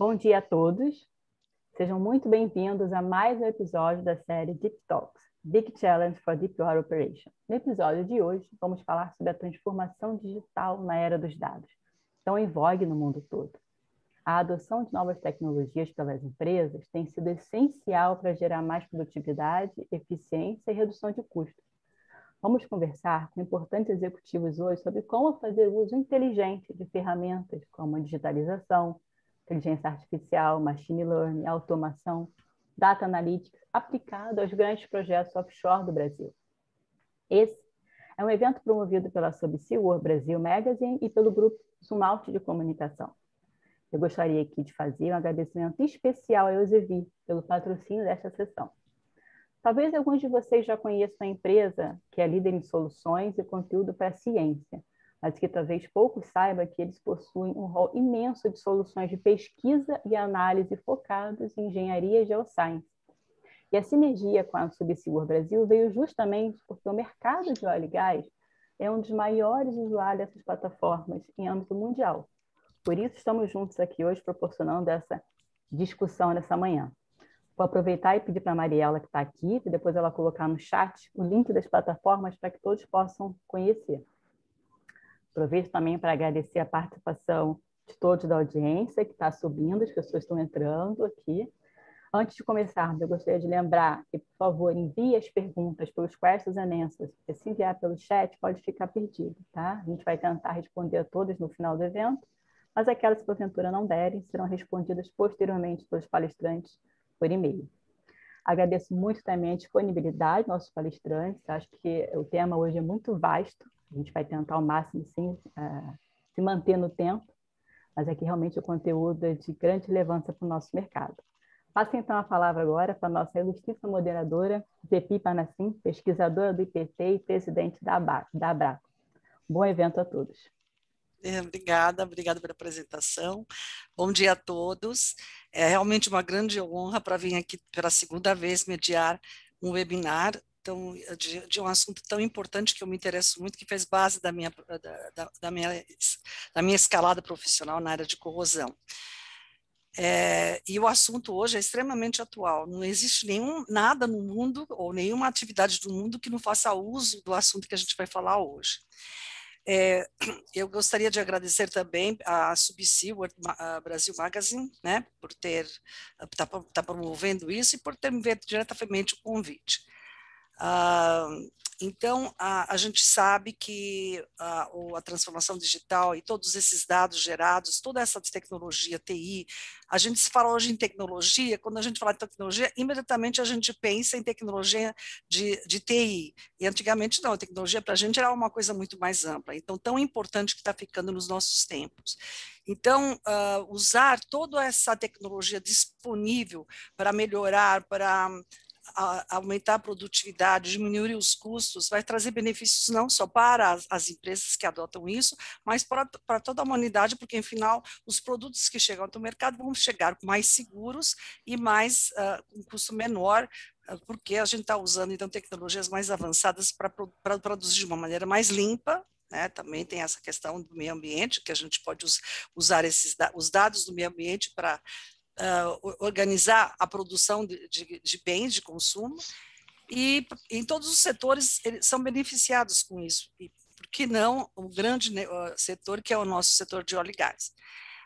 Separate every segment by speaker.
Speaker 1: Bom dia a todos. Sejam muito bem-vindos a mais um episódio da série Deep Talks, Big Challenge for Deep Water Operation. No episódio de hoje, vamos falar sobre a transformação digital na era dos dados, tão em vogue no mundo todo. A adoção de novas tecnologias pelas empresas tem sido essencial para gerar mais produtividade, eficiência e redução de custos. Vamos conversar com importantes executivos hoje sobre como fazer uso inteligente de ferramentas como a digitalização, inteligência artificial, machine learning, automação, data analytics, aplicado aos grandes projetos offshore do Brasil. Esse é um evento promovido pela Subsea World Brasil Magazine e pelo grupo Zumaut de Comunicação. Eu gostaria aqui de fazer um agradecimento especial a Elsevier pelo patrocínio desta sessão. Talvez alguns de vocês já conheçam a empresa que é líder em soluções e conteúdo para a ciência, mas que talvez poucos saibam que eles possuem um rol imenso de soluções de pesquisa e análise focados em engenharia e geoscience. E a sinergia com a Subsea World Brasil veio justamente porque o mercado de óleo e gás é um dos maiores usuários dessas plataformas em âmbito mundial. Por isso, estamos juntos aqui hoje proporcionando essa discussão nessa manhã. Vou aproveitar e pedir para a Mariela, que está aqui, e depois ela colocar no chat o link das plataformas para que todos possam conhecer. Aproveito também para agradecer a participação de todos da audiência, que está subindo, as pessoas estão entrando aqui. Antes de começarmos, eu gostaria de lembrar que, por favor, envie as perguntas pelos questions and answers, porque se enviar pelo chat pode ficar perdido, tá? A gente vai tentar responder a todas no final do evento, mas aquelas que porventura não derem serão respondidas posteriormente pelos palestrantes por e-mail. Agradeço muito também a disponibilidade dos nossos palestrantes, acho que o tema hoje é muito vasto, a gente vai tentar ao máximo, sim, se manter no tempo, mas aqui realmente o conteúdo é de grande relevância para o nosso mercado. Passo então a palavra agora para a nossa ilustríssima moderadora, Zepi Panassim, pesquisadora do IPT e presidente da Abraco. Bom evento a todos.
Speaker 2: Obrigada pela apresentação. Bom dia a todos. É realmente uma grande honra para vir aqui pela segunda vez mediar um webinar de um assunto tão importante que eu me interesso muito, que fez base da minha escalada profissional na área de corrosão. E o assunto hoje é extremamente atual. Não existe nada no mundo ou nenhuma atividade do mundo que não faça uso do assunto que a gente vai falar hoje. Eu gostaria de agradecer também a Subsea World Brasil Magazine, né, por tá promovendo isso e por ter me feito diretamente o convite. Então, a gente sabe que a transformação digital e todos esses dados gerados, toda essa tecnologia TI, a gente se fala hoje em tecnologia, quando a gente fala de tecnologia, imediatamente a gente pensa em tecnologia de TI, e antigamente não, a tecnologia para a gente era uma coisa muito mais ampla, então tão importante que está ficando nos nossos tempos. Então, usar toda essa tecnologia disponível para melhorar, para aumentar a produtividade, diminuir os custos, vai trazer benefícios não só para as empresas que adotam isso, mas para toda a humanidade, porque, afinal, os produtos que chegam ao mercado vão chegar mais seguros e mais com custo menor, porque a gente está usando, então, tecnologias mais avançadas para produzir de uma maneira mais limpa, né? Também tem essa questão do meio ambiente, que a gente pode usar os dados do meio ambiente para organizar a produção de bens de consumo, e em todos os setores eles são beneficiados com isso, e por que não um grande setor que é o nosso setor de óleo e gás.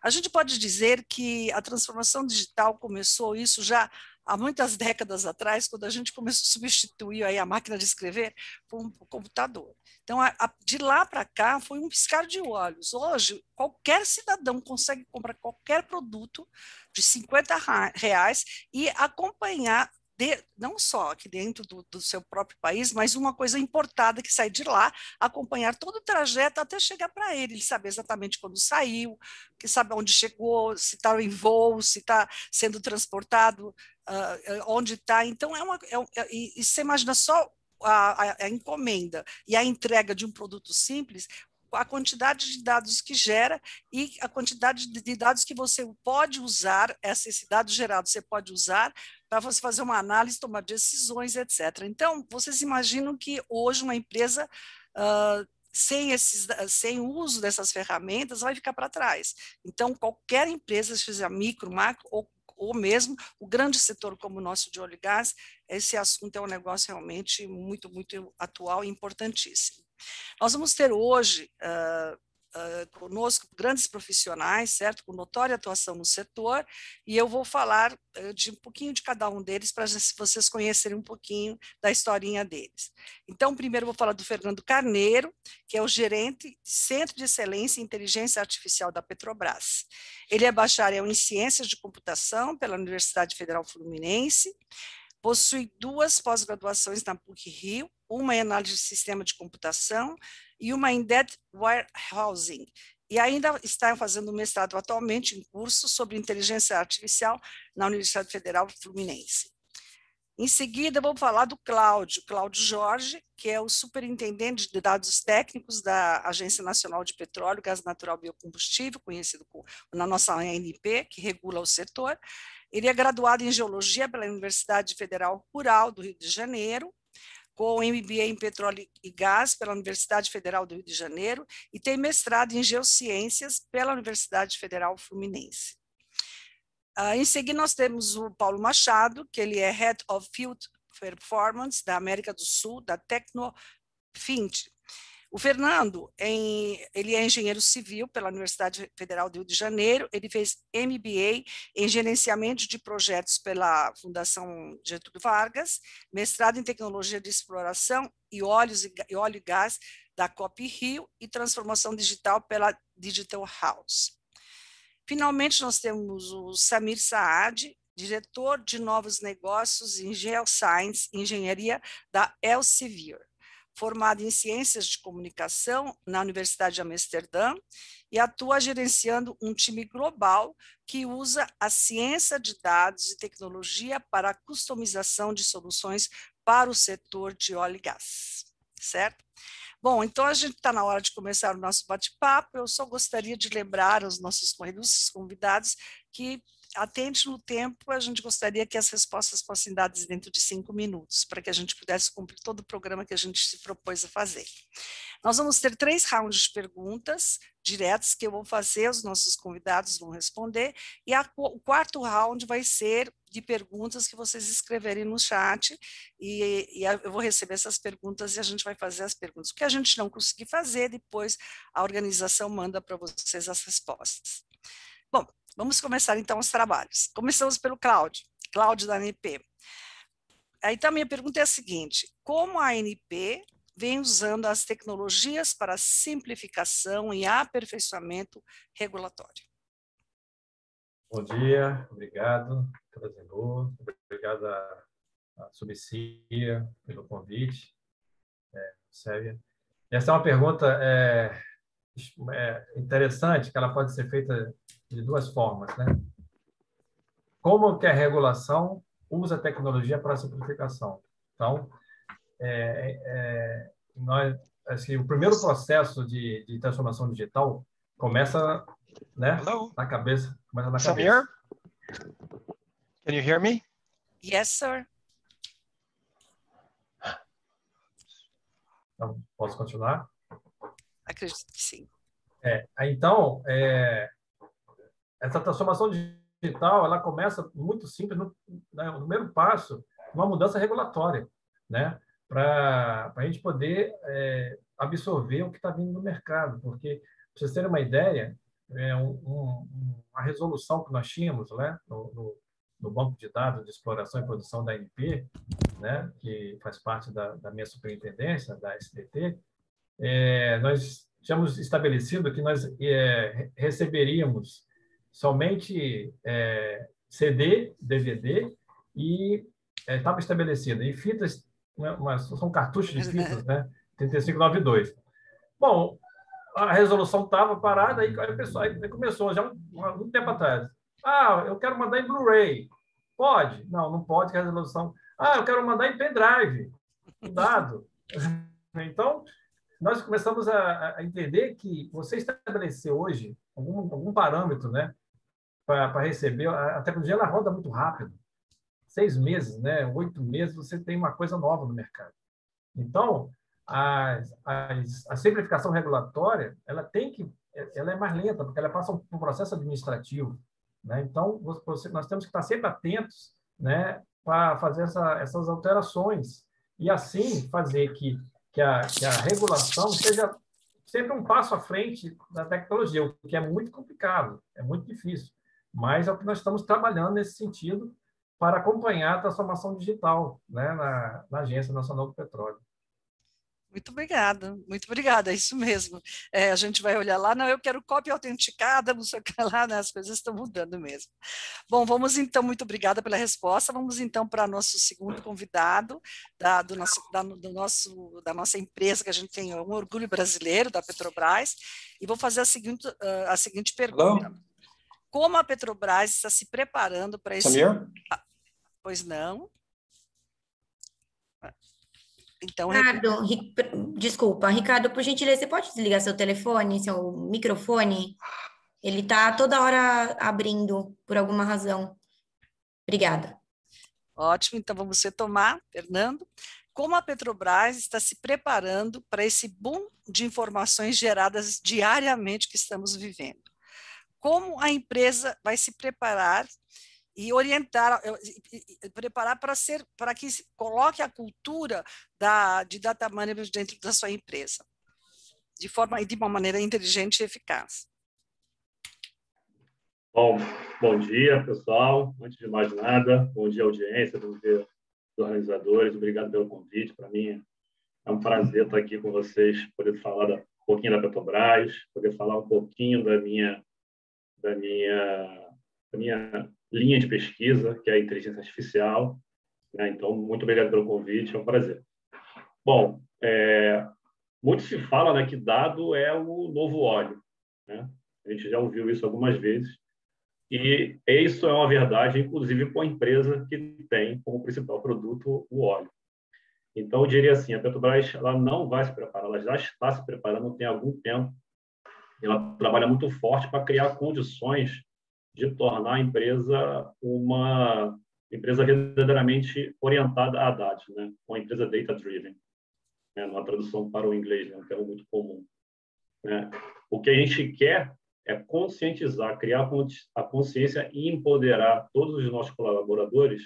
Speaker 2: A gente pode dizer que a transformação digital começou isso já há muitas décadas atrás, quando a gente começou a substituir aí a máquina de escrever por um computador. Então, de lá para cá, foi um piscar de olhos. Hoje, qualquer cidadão consegue comprar qualquer produto de R$ 50 e acompanhar, não só aqui dentro do seu próprio país, mas uma coisa importada que sai de lá, acompanhar todo o trajeto até chegar para ele saber exatamente quando saiu, que sabe onde chegou, se está em voo, se está sendo transportado, onde está. Então, e você imagina só a encomenda e a entrega de um produto simples, a quantidade de dados que gera e a quantidade de dados que você pode usar, esses dados gerados você pode usar para você fazer uma análise, tomar decisões, etc. Então, vocês imaginam que hoje uma empresa sem o uso dessas ferramentas, vai ficar para trás. Então, qualquer empresa, seja micro, macro ou mesmo o grande setor como o nosso de óleo e gás, esse assunto é um negócio realmente muito, muito atual e importantíssimo. Nós vamos ter hoje conosco grandes profissionais, certo? Com notória atuação no setor, e eu vou falar de um pouquinho de cada um deles para vocês conhecerem um pouquinho da historinha deles. Então, primeiro eu vou falar do Fernando Carneiro, que é o gerente de Centro de Excelência em Inteligência Artificial da Petrobras. Ele é bacharel em Ciências de Computação pela Universidade Federal Fluminense, possui 2 pós-graduações na PUC-Rio, uma em análise de sistema de computação e uma em Data Warehousing. E ainda está fazendo um mestrado atualmente em curso sobre inteligência artificial na Universidade Federal Fluminense. Em seguida, vou falar do Cláudio Jorge, que é o superintendente de dados técnicos da Agência Nacional de Petróleo, Gás Natural e Biocombustível, conhecido na nossa ANP, que regula o setor. Ele é graduado em Geologia pela Universidade Federal Rural do Rio de Janeiro, com MBA em Petróleo e Gás pela Universidade Federal do Rio de Janeiro e tem mestrado em Geociências pela Universidade Federal Fluminense. Em seguida, nós temos o Paulo Machado, que ele é Head of Field Performance da América do Sul, da Tecnofint. O Fernando, ele é engenheiro civil pela Universidade Federal do Rio de Janeiro, ele fez MBA em gerenciamento de projetos pela Fundação Getúlio Vargas, mestrado em tecnologia de exploração e óleo e gás da COP Rio e transformação digital pela Digital House. Finalmente, nós temos o Samir Saad, diretor de novos negócios em Geoscience, engenharia da Elsevier, formado em Ciências de Comunicação na Universidade de Amsterdã e atua gerenciando um time global que usa a ciência de dados e tecnologia para a customização de soluções para o setor de óleo e gás, certo? Bom, então a gente está na hora de começar o nosso bate-papo. Eu só gostaria de lembrar aos nossos convidados que, atente no tempo, a gente gostaria que as respostas fossem dadas dentro de 5 minutos, para que a gente pudesse cumprir todo o programa que a gente se propôs a fazer. Nós vamos ter 3 rounds de perguntas diretas que eu vou fazer, os nossos convidados vão responder, e o 4º round vai ser de perguntas que vocês escreverem no chat, e eu vou receber essas perguntas e a gente vai fazer as perguntas. O que a gente não conseguir fazer, depois a organização manda para vocês as respostas. Bom, vamos começar então os trabalhos. Começamos pelo Cláudio da ANP. Então, a minha pergunta é a seguinte: como a ANP vem usando as tecnologias para simplificação e aperfeiçoamento regulatório?
Speaker 3: Bom dia, obrigado, Trazenor, obrigado a Subicia pelo convite, Sérvia. Essa é uma pergunta interessante, que ela pode ser feita de 2 formas, né? Como que a regulação usa a tecnologia para a simplificação? Então, assim, o primeiro processo de transformação digital começa, né, na cabeça. Começa na
Speaker 4: Samir,
Speaker 3: cabeça.
Speaker 4: can you hear me?
Speaker 2: Yes, sir.
Speaker 3: Então, posso continuar?
Speaker 2: Acredito que sim.
Speaker 3: Então, essa transformação digital, ela começa muito simples, né, no primeiro passo, uma mudança regulatória, né, para a gente poder absorver o que está vindo no mercado, porque, para vocês terem uma ideia, a resolução que nós tínhamos, né, no banco de dados de exploração e produção da ANP, né, que faz parte da minha superintendência, da SDT, nós tínhamos estabelecido que nós receberíamos somente CD, DVD e estava estabelecido. E fitas, são cartuchos de fitas, né? 3592. Bom, a resolução estava parada, aí começou já um tempo atrás. Eu quero mandar em Blu-ray. Pode? Não pode, que a resolução... eu quero mandar em pendrive, o dado. Então, nós começamos a entender que você estabelecer hoje algum parâmetro, né, para receber, a tecnologia ela roda muito rápido. 6 meses, né, 8 meses, você tem uma coisa nova no mercado. Então, a simplificação regulatória ela é mais lenta, porque ela passa por um processo administrativo, né? Então, nós temos que estar sempre atentos, né, para fazer essas alterações e, assim, fazer que a regulação seja sempre um passo à frente da tecnologia, o que é muito complicado, é muito difícil, mas é o que nós estamos trabalhando nesse sentido para acompanhar a transformação digital, né, na Agência Nacional do Petróleo.
Speaker 2: Muito obrigada, é isso mesmo. A gente vai olhar lá, não, eu quero cópia autenticada, não sei o que lá, né, as coisas estão mudando mesmo. Bom, vamos então, muito obrigada pela resposta, vamos então para nosso segundo convidado, da nossa empresa, que a gente tem um orgulho brasileiro, da Petrobras, e vou fazer a seguinte pergunta.
Speaker 5: Hello?
Speaker 2: Como a Petrobras está se preparando para esse...
Speaker 5: Samir?
Speaker 2: Pois não? Então,
Speaker 6: Ricardo, desculpa, Ricardo, por gentileza, você pode desligar seu telefone, seu microfone? Ele está toda hora abrindo, por alguma razão. Obrigada.
Speaker 2: Ótimo, então vamos retomar, Fernando. Como a Petrobras está se preparando para esse boom de informações geradas diariamente que estamos vivendo? Como a empresa vai se preparar e orientar, preparar para que coloque a cultura de data management dentro da sua empresa, de uma maneira inteligente e eficaz?
Speaker 7: Bom dia, pessoal. Antes de mais nada, bom dia, audiência, bom dia, organizadores. Obrigado pelo convite. Para mim é um prazer estar aqui com vocês, poder falar um pouquinho da Petrobras, poder falar um pouquinho da minha linha de pesquisa, que é a inteligência artificial. Então, muito obrigado pelo convite, é um prazer. Bom, muito se fala, né, que dado é o novo óleo, né? A gente já ouviu isso algumas vezes, e isso é uma verdade, inclusive com a empresa que tem como principal produto o óleo. Então, eu diria assim, a Petrobras ela não vai se preparar, ela já está se preparando tem algum tempo, ela trabalha muito forte para criar condições de tornar a empresa uma empresa verdadeiramente orientada a dados, né? Uma empresa data-driven, né? Uma tradução para o inglês, né? Um termo muito comum, né? O que a gente quer é conscientizar, criar a consciência e empoderar todos os nossos colaboradores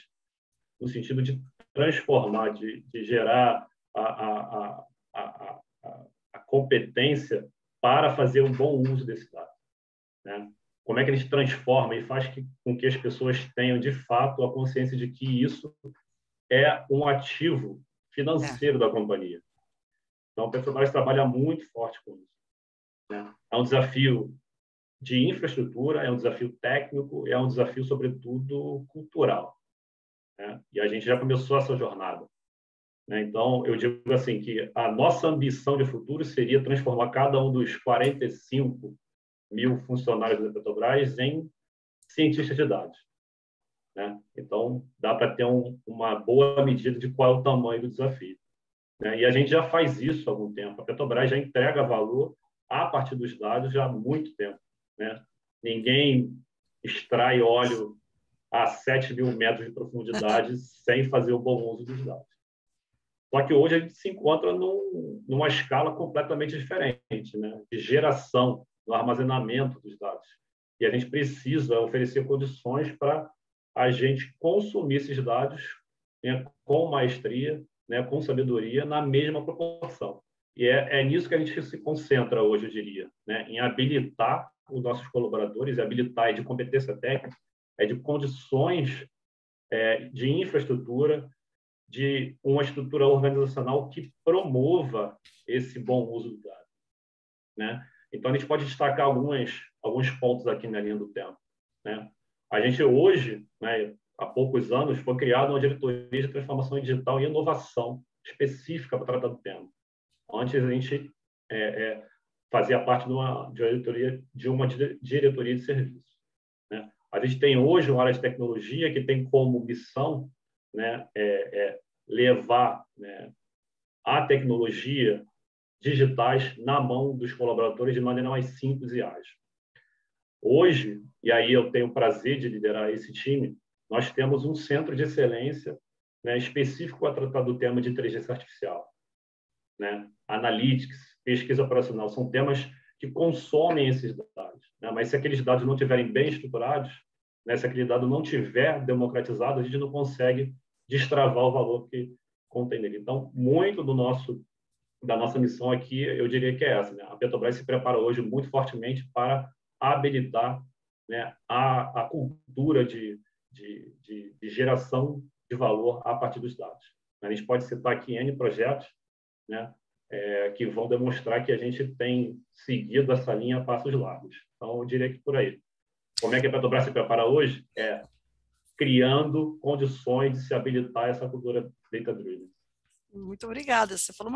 Speaker 7: no sentido de transformar, de gerar a competência para fazer um bom uso desse dado, né? Como é que a gente transforma e faz com que as pessoas tenham, de fato, a consciência de que isso é um ativo financeiro da companhia. Então, a Petrobras trabalha muito forte com isso, né? É um desafio de infraestrutura, é um desafio técnico, é um desafio, sobretudo, cultural, né? E a gente já começou essa jornada, né? Então, eu digo assim que a nossa ambição de futuro seria transformar cada um dos 45 mil funcionários da Petrobras em cientistas de dados, né? Então, dá para ter uma boa medida de qual é o tamanho do desafio, né? E a gente já faz isso há algum tempo. A Petrobras já entrega valor a partir dos dados já há muito tempo, né? Ninguém extrai óleo a 7 mil metros de profundidade sem fazer o bom uso dos dados. Só que hoje a gente se encontra numa escala completamente diferente, né? De geração, do armazenamento dos dados. E a gente precisa oferecer condições para a gente consumir esses dados, né, com maestria, né, com sabedoria, na mesma proporção. E é nisso que a gente se concentra hoje, eu diria, né? Em habilitar os nossos colaboradores, habilitar é de competência técnica, é de condições de infraestrutura, de uma estrutura organizacional que promova esse bom uso do dado, né? Então, a gente pode destacar alguns pontos aqui na linha do tempo, né? A gente hoje, né, há poucos anos, foi criada uma diretoria de transformação digital e inovação específica para tratar do tema. Antes, a gente fazia parte de uma diretoria de serviço, né? A gente tem hoje uma área de tecnologia que tem como missão, né, levar, né, a tecnologia digitais na mão dos colaboradores de maneira mais simples e ágil. Hoje, e aí eu tenho o prazer de liderar esse time, nós temos um centro de excelência, né, específico para tratar do tema de inteligência artificial. né? Analytics, pesquisa operacional, são temas que consomem esses dados, né? Mas se aqueles dados não estiverem bem estruturados, né? Se aquele dado não estiver democratizado, a gente não consegue destravar o valor que contém nele. Então, muito da nossa missão aqui, eu diria que é essa, né? A Petrobras se prepara hoje muito fortemente para habilitar, né, a cultura de geração de valor a partir dos dados. A gente pode citar aqui N projetos, né, que vão demonstrar que a gente tem seguido essa linha a passos largos. Então, eu diria que por aí. Como é que a Petrobras se prepara hoje? Criando condições de se habilitar essa cultura data-driven.
Speaker 2: Muito obrigada. Você falou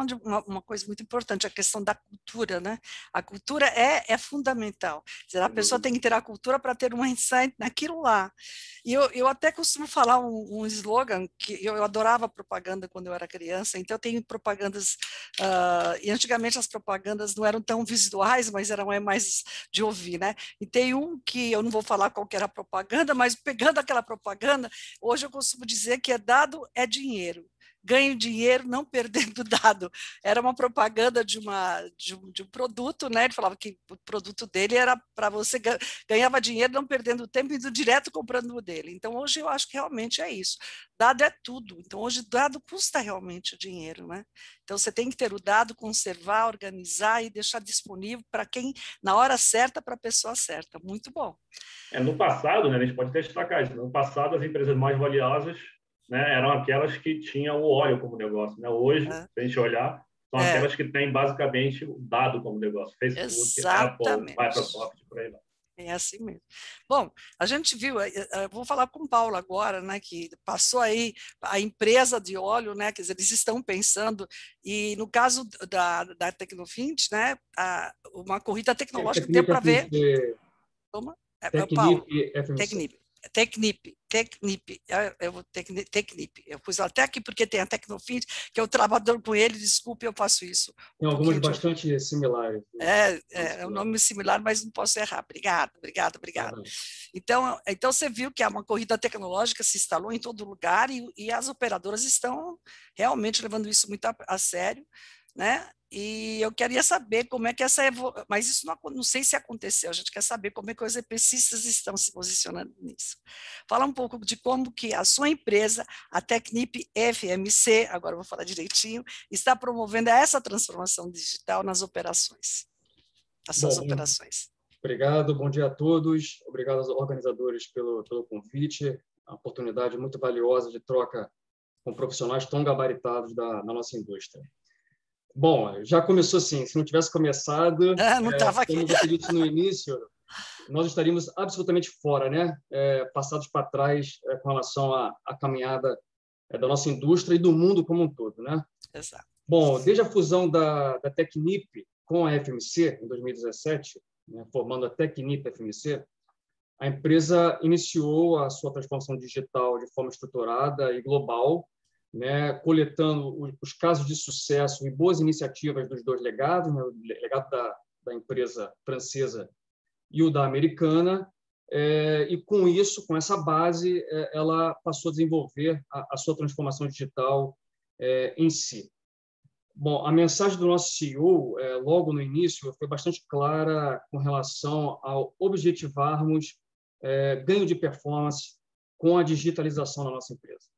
Speaker 2: uma coisa muito importante, a questão da cultura, né? A cultura é fundamental. A pessoa tem que ter a cultura para ter um insight naquilo lá. E eu até costumo falar um slogan, que eu adorava propaganda quando eu era criança, então eu tenho propagandas, e antigamente as propagandas não eram tão visuais, mas eram mais de ouvir, né? E tem um que eu não vou falar qual que era a propaganda, mas pegando aquela propaganda, hoje eu costumo dizer que dado é dinheiro. Ganhe dinheiro não perdendo dado. Era uma propaganda de um produto, né? Ele falava que o produto dele era para você ganhava dinheiro não perdendo tempo e indo direto comprando o dele. Então, hoje eu acho que realmente é isso. Dado é tudo. Então, hoje dado custa realmente dinheiro, né? Então, você tem que ter o dado, conservar, organizar e deixar disponível para quem, na hora certa, para a pessoa certa. Muito bom.
Speaker 7: No passado, né, a gente pode até destacar isso, no passado as empresas mais valiosas, né, eram aquelas que tinham o óleo como negócio, né? Hoje, se a gente olhar, são aquelas que têm basicamente o dado como negócio. Facebook,
Speaker 2: Exatamente.
Speaker 7: Apple, Microsoft, por aí vai.
Speaker 2: É assim mesmo. Bom, a gente viu, eu vou falar com o Paulo agora, né, que passou aí a empresa de óleo, né, quer dizer, eles estão pensando, e no caso da Tecnofint, né, uma corrida tecnológica deu para ver. Como? Paulo. Tecnip. Eu pus até aqui porque tem a Tecnofint, que eu trabalho com ele, desculpe, eu faço isso.
Speaker 5: Tem algumas bastante similares.
Speaker 2: É um nome similar, mas não posso errar. Obrigado. Então, você viu que uma corrida tecnológica se instalou em todo lugar e as operadoras estão realmente levando isso muito a sério, né? E eu queria saber como é que mas isso não sei se aconteceu, a gente quer saber como é que os EPCistas estão se posicionando nisso. Fala um pouco de como que a sua empresa, a Tecnip FMC, agora eu vou falar direitinho, está promovendo essa transformação digital nas operações, nas suas operações.
Speaker 5: Obrigado, bom dia a todos, obrigado aos organizadores pelo convite, a oportunidade muito valiosa de troca com profissionais tão gabaritados da nossa indústria. Bom, já começou assim, se não tivesse começado,
Speaker 2: não estava aqui.
Speaker 5: Como você disse no início, nós estaríamos absolutamente fora, né? Passados para trás com relação à caminhada da nossa indústria e do mundo como um todo, né?
Speaker 2: Exato.
Speaker 5: Bom, desde a fusão da Tecnip com a FMC, em 2017, né, formando a Tecnip FMC, a empresa iniciou a sua transformação digital de forma estruturada e global, né, coletando os casos de sucesso e boas iniciativas dos dois legados, né, o legado da empresa francesa e o da americana, e com isso, com essa base, ela passou a desenvolver a sua transformação digital em si. Bom, a mensagem do nosso CEO, logo no início, foi bastante clara com relação ao objetivarmos ganho de performance com a digitalização da nossa empresa,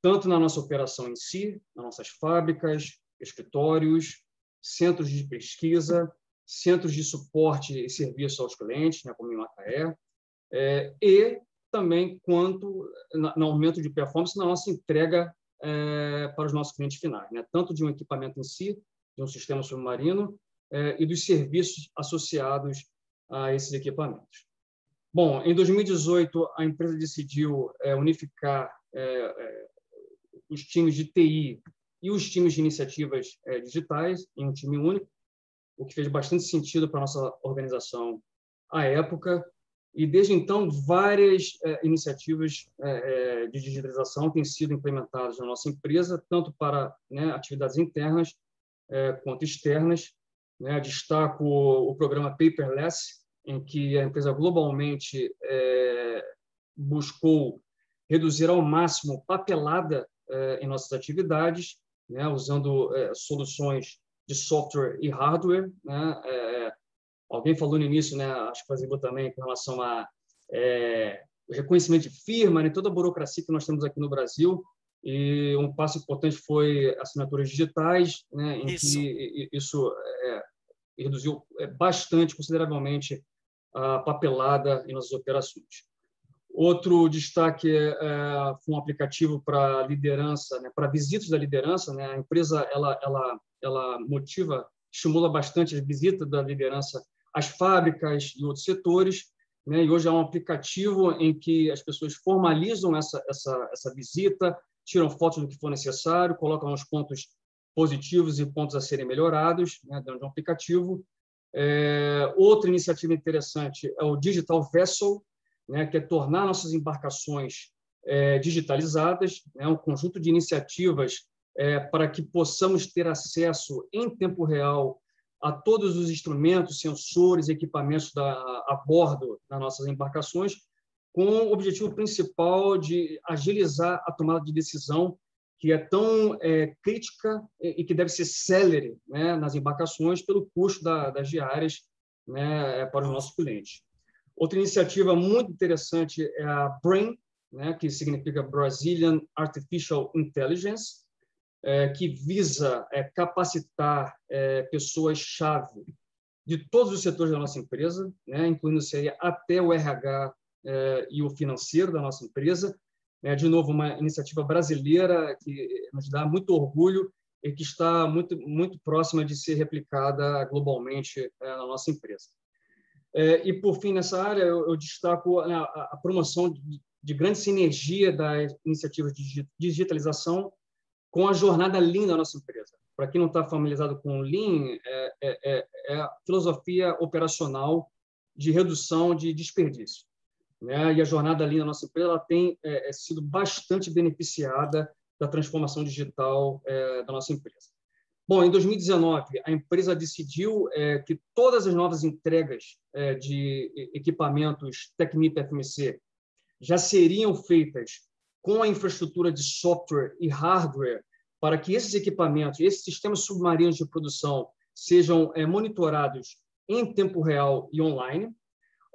Speaker 5: tanto na nossa operação em si, nas nossas fábricas, escritórios, centros de pesquisa, centros de suporte e serviço aos clientes, né, como em Macaé, e também quanto no aumento de performance na nossa entrega para os nossos clientes finais, né, tanto de um equipamento em si, de um sistema submarino, e dos serviços associados a esses equipamentos. Bom, em 2018, a empresa decidiu unificar os times de TI e os times de iniciativas digitais em um time único, o que fez bastante sentido para a nossa organização à época. E, desde então, várias iniciativas de digitalização têm sido implementadas na nossa empresa, tanto para atividades internas quanto externas. Destaco o programa Paperless, em que a empresa globalmente buscou reduzir ao máximo papelada em nossas atividades, usando soluções de software e hardware, né? Alguém falou no início, né? Acho que fazia também com relação a reconhecimento de firma, né? Toda a burocracia que nós temos aqui no Brasil. E um passo importante foi assinaturas digitais, né? Em que isso reduziu bastante, consideravelmente, a papelada em nossas operações. Outro destaque foi um aplicativo para liderança, né? Para visitas da liderança, né? A empresa ela motiva, estimula bastante as visitas da liderança às fábricas e outros setores, né? E hoje é um aplicativo em que as pessoas formalizam essa visita, tiram fotos do que for necessário, colocam os pontos positivos e pontos a serem melhorados, né, dentro de um aplicativo. Outra iniciativa interessante é o Digital Vessel, né, que é tornar nossas embarcações digitalizadas, né, um conjunto de iniciativas para que possamos ter acesso em tempo real a todos os instrumentos, sensores, equipamentos a bordo das nossas embarcações, com o objetivo principal de agilizar a tomada de decisão, que é tão crítica e que deve ser célere, né, nas embarcações pelo custo das diárias, né, para os nossos clientes. Outra iniciativa muito interessante é a BRAIN, né, que significa Brazilian Artificial Intelligence, que visa capacitar pessoas-chave de todos os setores da nossa empresa, né, incluindo-se aí até o RH e o financeiro da nossa empresa. De novo, uma iniciativa brasileira que nos dá muito orgulho e que está muito, muito próxima de ser replicada globalmente na nossa empresa. E, por fim, nessa área, eu destaco a promoção de grande sinergia das iniciativas de digitalização com a jornada Lean da nossa empresa. Para quem não está familiarizado com o Lean, é a filosofia operacional de redução de desperdício, né? E a jornada Lean da nossa empresa ela tem sido bastante beneficiada da transformação digital da nossa empresa. Bom, em 2019, a empresa decidiu que todas as novas entregas de equipamentos Technip FMC já seriam feitas com a infraestrutura de software e hardware para que esses equipamentos, esses sistemas submarinos de produção sejam monitorados em tempo real e online.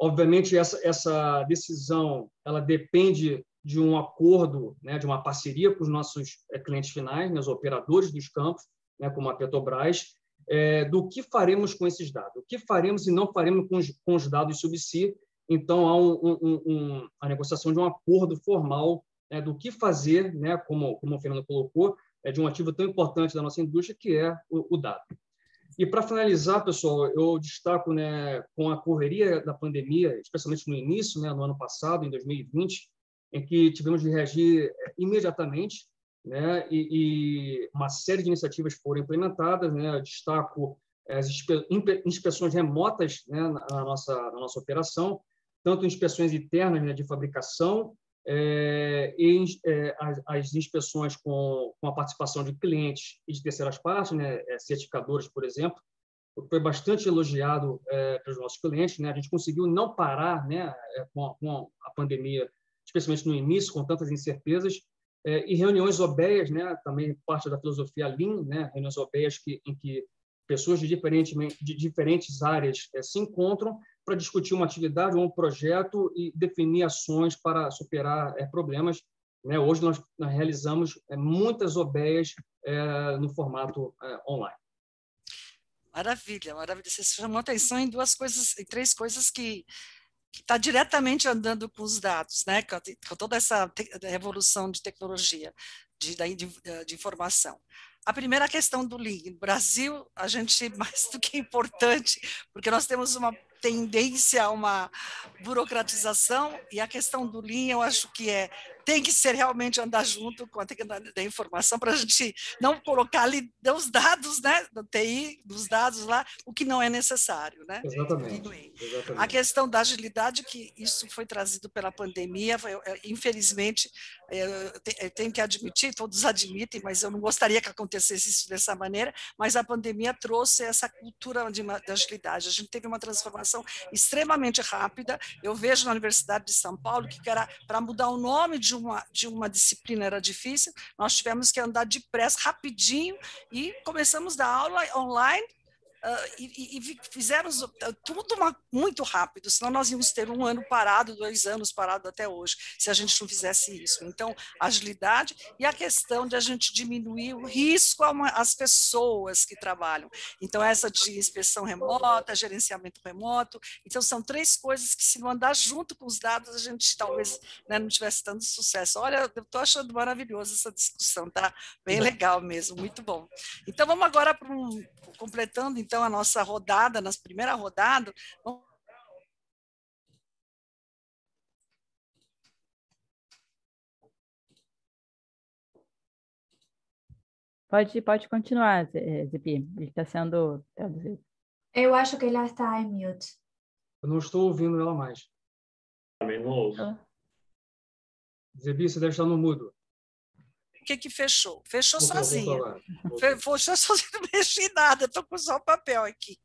Speaker 5: Obviamente, essa decisão ela depende de um acordo, né, de uma parceria com os nossos clientes finais, né, os operadores dos campos, né, como a Petrobras, do que faremos com esses dados, o que faremos e não faremos com os dados sob si. Então, há a negociação de um acordo formal do que fazer, né, como o Fernando colocou, de um ativo tão importante da nossa indústria, que é o dado. E, para finalizar, pessoal, eu destaco, né, com a correria da pandemia, especialmente no início, né, no ano passado, em 2020, em que tivemos de reagir imediatamente, né, e uma série de iniciativas foram implementadas, né, eu destaco as inspeções remotas, né, na nossa operação, tanto inspeções internas, né, de fabricação, e as inspeções com a participação de clientes e de terceiras partes, né, certificadores, por exemplo, foi bastante elogiado pelos nossos clientes, né? A gente conseguiu não parar, né, com a pandemia, especialmente no início, com tantas incertezas, e reuniões OBEAs, né, também parte da filosofia Lean, né, reuniões OBEAs em que pessoas de diferentes áreas se encontram para discutir uma atividade ou um projeto e definir ações para superar problemas, né? Hoje nós realizamos muitas OBEAs no formato online.
Speaker 2: Maravilha, maravilha. Você chamou atenção em três coisas que está diretamente andando com os dados, né? Com toda essa revolução de tecnologia, de informação. A primeira questão do Lean. No Brasil, a gente, mais do que importante, porque nós temos uma tendência a uma burocratização, e a questão do Lean, eu acho que tem que ser realmente andar junto com a tecnologia da informação, para a gente não colocar ali os dados, né, do TI, dos dados lá, o que não é necessário, né?
Speaker 5: Exatamente.
Speaker 2: A questão da agilidade, que isso foi trazido pela pandemia, infelizmente, eu tenho que admitir, todos admitem, mas eu não gostaria que acontecesse isso dessa maneira, mas a pandemia trouxe essa cultura de agilidade. A gente teve uma transformação extremamente rápida. Eu vejo na Universidade de São Paulo que era para mudar o nome de de uma disciplina era difícil, nós tivemos que andar depressa, rapidinho, e começamos a dar aula online, e fizemos tudo muito rápido, senão nós íamos ter 1 ano parado, 2 anos parado até hoje, se a gente não fizesse isso. Então, agilidade e a questão de a gente diminuir o risco às pessoas que trabalham. Então, essa de inspeção remota, gerenciamento remoto, então são 3 coisas que, se não andar junto com os dados, a gente talvez, né, não tivesse tanto sucesso. Olha, eu estou achando maravilhosa essa discussão, tá? Bem legal mesmo, muito bom. Então, vamos agora para completando, então, a nossa rodada, na primeira rodada.
Speaker 1: Pode continuar, Zipi, ele está sendo traduzido.
Speaker 8: Eu acho que ela está em mute.
Speaker 5: Eu não estou ouvindo ela mais.
Speaker 7: Também não ouço.
Speaker 5: Zebi, você deve estar no mudo.
Speaker 2: O que fechou? Fechou
Speaker 5: Voltou
Speaker 2: sozinha.
Speaker 5: agora.
Speaker 2: Fechou sozinha, não mexi em nada, estou com só o papel aqui.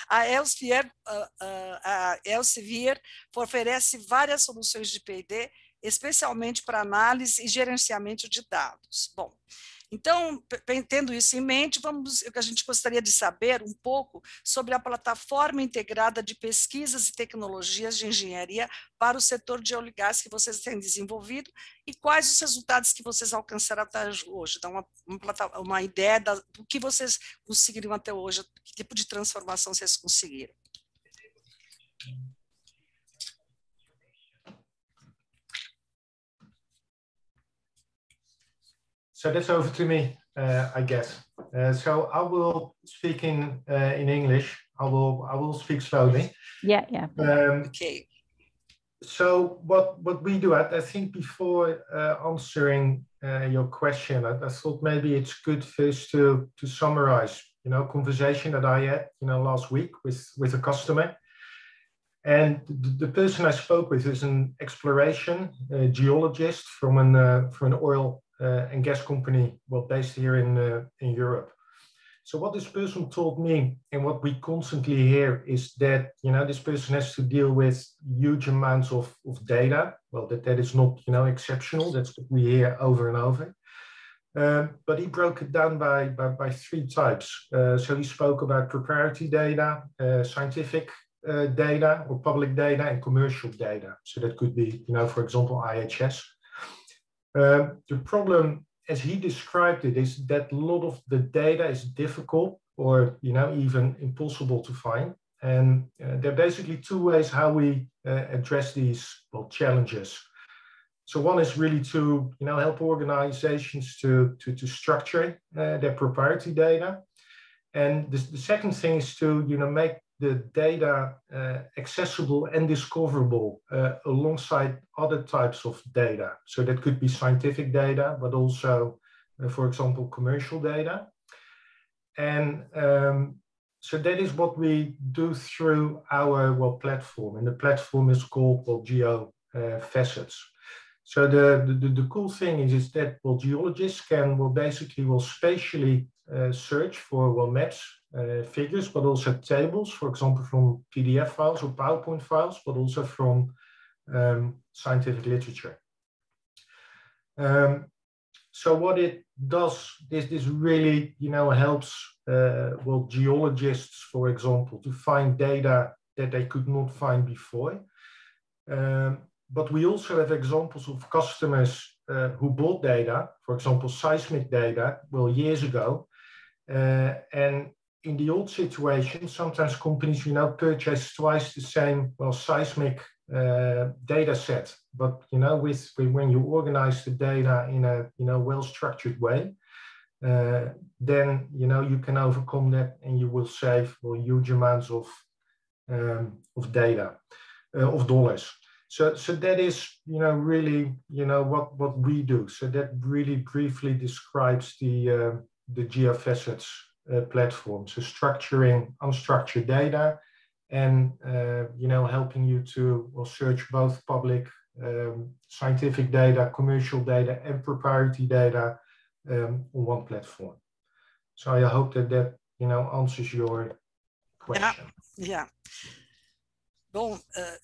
Speaker 2: A Elsevier oferece várias soluções de P&D, especialmente para análise e gerenciamento de dados. Bom, então, tendo isso em mente, a gente gostaria de saber um pouco sobre a plataforma integrada de pesquisas e tecnologias de engenharia para o setor de óleo e gás que vocês têm desenvolvido e quais os resultados que vocês alcançaram até hoje. Dá uma ideia do que vocês conseguiram até hoje, que tipo de transformação vocês conseguiram.
Speaker 9: So that's over to me, I guess. So I will speak in English. I will speak slowly.
Speaker 1: Yeah.
Speaker 2: Okay.
Speaker 9: So what we do, I think before answering your question, I thought maybe it's good first to summarize, conversation that I had, last week with a customer. And the person I spoke with is an exploration geologist from an oil and gas company, based here in Europe. So what this person told me, and what we constantly hear, is that this person has to deal with huge amounts of data. Well, that is not exceptional. That's what we hear over and over. But he broke it down by 3 types. So he spoke about proprietary data, scientific data or public data, and commercial data. So that could be, for example, IHS. The problem, as he described it, is that a lot of the data is difficult or even impossible to find. And there are basically 2 ways how we address these challenges. So one is really to help organizations to structure their proprietary data, and the second thing is to make the data accessible and discoverable alongside other types of data. So that could be scientific data, but also, for example, commercial data. And so that is what we do through our platform. And the platform is called GeoFacets. So the cool thing is that geologists can basically spatially search for maps, figures, but also tables, for example, from PDF files or PowerPoint files, but also from scientific literature. So what it does is this really, helps geologists, for example, to find data that they could not find before. But we also have examples of customers who bought data, for example, seismic data, years ago. And in the old situation, sometimes companies, purchase twice the same, seismic data set. But, when you organize the data in a well-structured way, then, you can overcome that and you will save huge amounts of data, of dollars. So that is, really, what we do. So that really briefly describes the GeoFacets platform. So structuring unstructured data and, helping you to search both public scientific data, commercial data, and proprietary data on one platform. So I hope that answers your question.
Speaker 2: Yeah. Bom,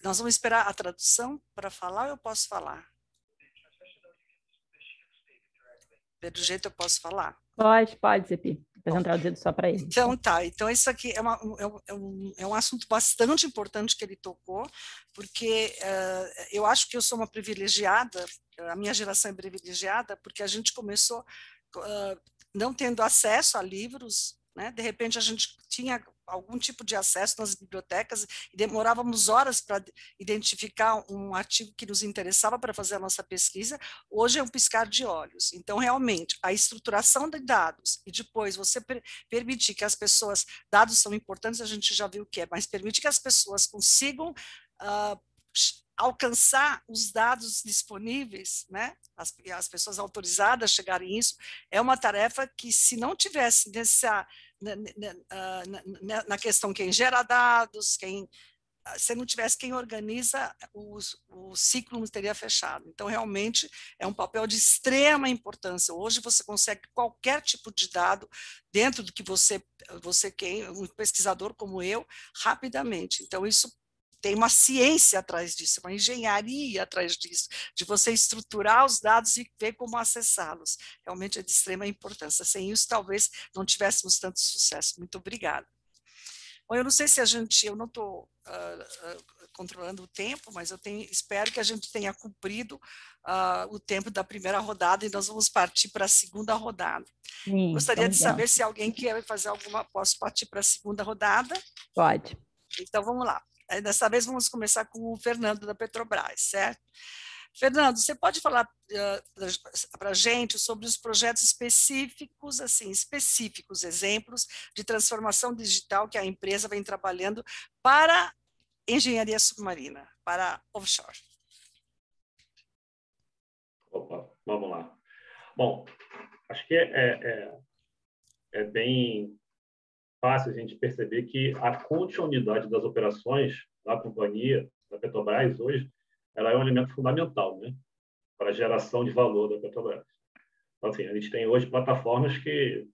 Speaker 2: nós vamos esperar a tradução para falar ou eu posso falar? Pelo jeito eu posso falar?
Speaker 1: Pode, Zepi. Está traduzido só para ele.
Speaker 2: Então, tá. Então, isso aqui é um assunto bastante importante que ele tocou, porque eu acho que eu sou uma privilegiada, a minha geração é privilegiada, porque a gente começou não tendo acesso a livros, né? De repente, a gente tinha algum tipo de acesso nas bibliotecas e demorávamos horas para identificar um artigo que nos interessava para fazer a nossa pesquisa. Hoje é um piscar de olhos. Então, realmente, a estruturação de dados e depois você permitir que as pessoas, dados são importantes, a gente já viu o que é, mas permitir que as pessoas consigam alcançar os dados disponíveis, né? As pessoas autorizadas a chegarem a isso, é uma tarefa que, se não tivesse na questão quem gera dados, se não tivesse quem organiza, o ciclo não teria fechado. Então, realmente, é um papel de extrema importância. Hoje, você consegue qualquer tipo de dado dentro do que você quer, um pesquisador como eu, rapidamente. Então, isso tem uma ciência atrás disso, uma engenharia atrás disso, de você estruturar os dados e ver como acessá-los. Realmente é de extrema importância. Sem isso, talvez não tivéssemos tanto sucesso. Muito obrigada. Bom, eu não sei se eu não estou controlando o tempo, mas espero que a gente tenha cumprido o tempo da primeira rodada e nós vamos partir para a segunda rodada.
Speaker 1: Sim,
Speaker 2: gostaria de saber se alguém quer fazer posso partir para a segunda rodada?
Speaker 1: Pode.
Speaker 2: Então, vamos lá. Dessa vez vamos começar com o Fernando da Petrobras, certo? Fernando, você pode falar para a gente sobre os projetos específicos, exemplos de transformação digital que a empresa vem trabalhando para engenharia submarina, para offshore?
Speaker 7: Opa, vamos lá. Bom, acho que é bem fácil a gente perceber que a continuidade das operações da companhia, da Petrobras, hoje, ela é um elemento fundamental, né, para a geração de valor da Petrobras. Então, assim, a gente tem hoje plataformas que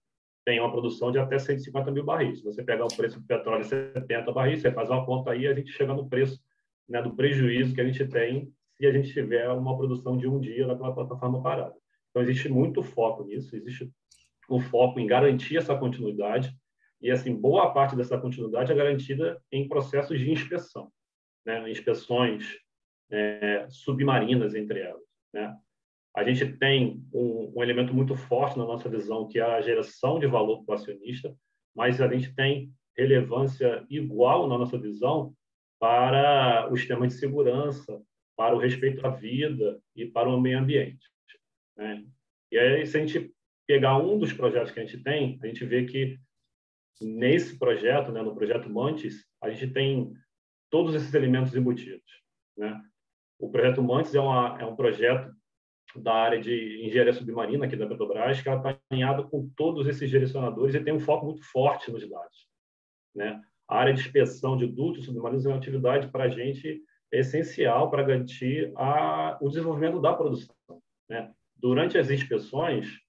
Speaker 7: têm uma produção de até 150 mil barris. Se você pegar o preço do petróleo 70 barris, você faz uma conta aí, a gente chega no preço, né, do prejuízo que a gente tem se a gente tiver uma produção de um dia naquela plataforma parada. Então, existe muito foco nisso, existe um foco em garantir essa continuidade. E, assim, boa parte dessa continuidade é garantida em processos de inspeção, né? Inspeções submarinas entre elas, né? A gente tem um elemento muito forte na nossa visão, que é a geração de valor para o acionista, mas a gente tem relevância igual na nossa visão para os temas de segurança, para o respeito à vida e para o meio ambiente, né? E aí, se a gente pegar um dos projetos que a gente tem, a gente vê que nesse projeto, né, no projeto Mantis, a gente tem todos esses elementos embutidos, né? O projeto Mantis é um projeto da área de engenharia submarina aqui da Petrobras, que ela está alinhada com todos esses direcionadores e tem um foco muito forte nos dados, né? A área de inspeção de dutos submarinos é uma atividade para a gente essencial para garantir o desenvolvimento da produção, né? Durante as inspeções,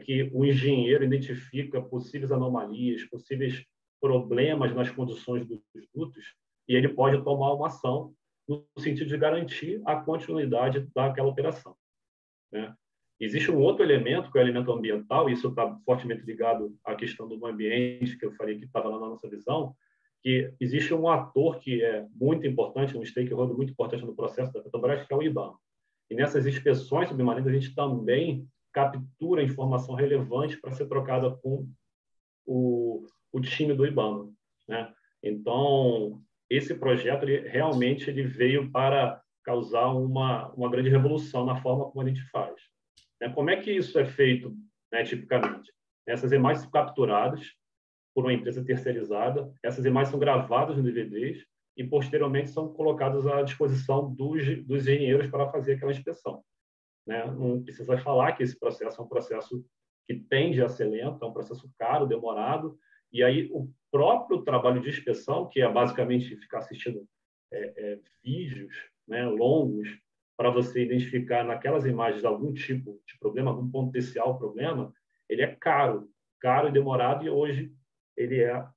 Speaker 7: que o engenheiro identifica possíveis anomalias, possíveis problemas nas condições dos dutos, e ele pode tomar uma ação no sentido de garantir a continuidade daquela operação, né? Existe um outro elemento, que é o elemento ambiental, e isso está fortemente ligado à questão do meio ambiente, que eu falei que estava lá na nossa visão, que existe um ator que é muito importante, um stakeholder muito importante no processo da Petrobras, que é o IBAMA. E nessas inspeções submarinas, a gente também captura informação relevante para ser trocada com o time do IBAMA, né? Então, esse projeto realmente veio para causar uma grande revolução na forma como a gente faz, né? Como é que isso é feito, né, tipicamente? Essas imagens são capturadas por uma empresa terceirizada, essas imagens são gravadas no DVDs e, posteriormente, são colocadas à disposição dos engenheiros para fazer aquela inspeção, né? Não precisa falar que esse processo é um processo que tende a ser lento, é um processo caro, demorado, e aí o próprio trabalho de inspeção, que é basicamente ficar assistindo vídeos, né, longos, para você identificar naquelas imagens algum tipo de problema, algum potencial problema, ele é caro e demorado, e hoje ele é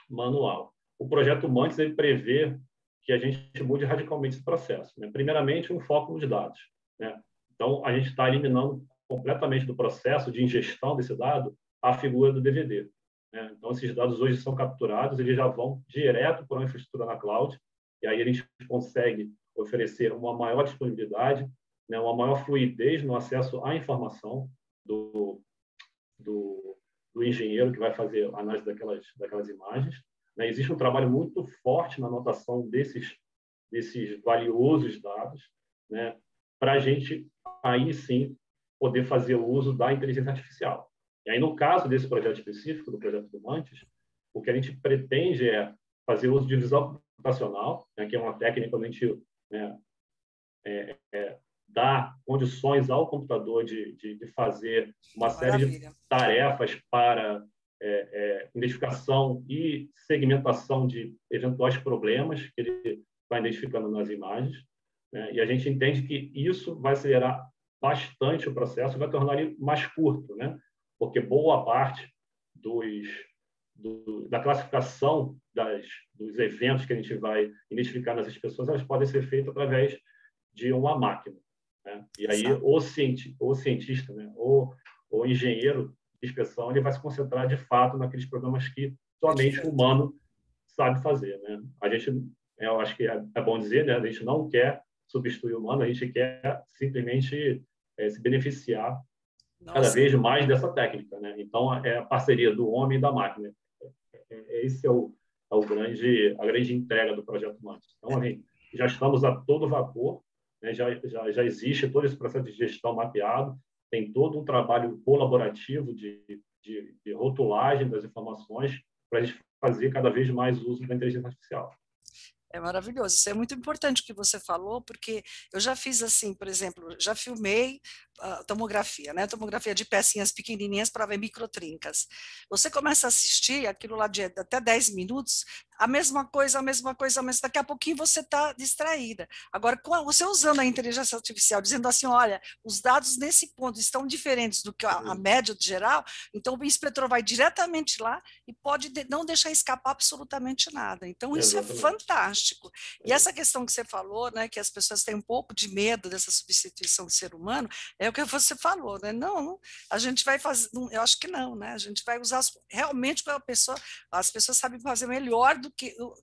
Speaker 7: manual. O projeto Mantis, ele prevê que a gente mude radicalmente esse processo, né? Primeiramente, um foco nos dados, né? Então, a gente está eliminando completamente do processo de ingestão desse dado a figura do DVD. Né? Então, esses dados hoje são capturados, eles já vão direto para uma infraestrutura na cloud, e aí a gente consegue oferecer uma maior disponibilidade, né, uma maior fluidez no acesso à informação do engenheiro que vai fazer a análise daquelas imagens. Né? Existe um trabalho muito forte na anotação desses valiosos dados, né, para a gente, aí sim, poder fazer o uso da inteligência artificial. E aí, no caso desse projeto específico, do projeto do Mantis, o que a gente pretende é fazer uso de visão computacional, né, que é uma técnica onde a gente, né, dá condições ao computador de fazer uma série de tarefas para identificação e segmentação de eventuais problemas que ele vai identificando nas imagens, né? E a gente entende que isso vai acelerar bastante o processo, vai tornar ele mais curto, né? Porque boa parte da classificação dos eventos que a gente vai identificar nas pessoas, elas podem ser feitas através de uma máquina, né? E aí o cientista, né, o engenheiro de inspeção, ele vai se concentrar de fato naqueles programas que somente o humano sabe fazer, né? A gente, eu acho que é bom dizer, né, a gente não quer substituir o humano, a gente quer simplesmente se beneficiar cada vez mais dessa técnica, né? Então, é a parceria do homem e da máquina. Esse é a grande entrega do projeto Mantis. Então, assim, já estamos a todo vapor, né? Já existe todo esse processo de gestão mapeado, tem todo um trabalho colaborativo de rotulagem das informações para a gente fazer cada vez mais uso da inteligência artificial.
Speaker 2: É maravilhoso, isso é muito importante o que você falou, porque eu já fiz assim, por exemplo, já filmei tomografia, né? Tomografia de pecinhas pequenininhas para ver microtrincas. Você começa a assistir aquilo lá de até 10 minutos, a mesma coisa, daqui a pouquinho você está distraída. Agora, você usando a inteligência artificial, dizendo assim, olha, os dados nesse ponto estão diferentes do que a média geral, então o inspetor vai diretamente lá e pode não deixar escapar absolutamente nada. Então, isso é fantástico. E essa questão que você falou, né, que as pessoas têm um pouco de medo dessa substituição do ser humano, é o que você falou, né? Não, a gente vai fazer, eu acho que não, né? A gente vai usar realmente as pessoas sabem fazer melhor do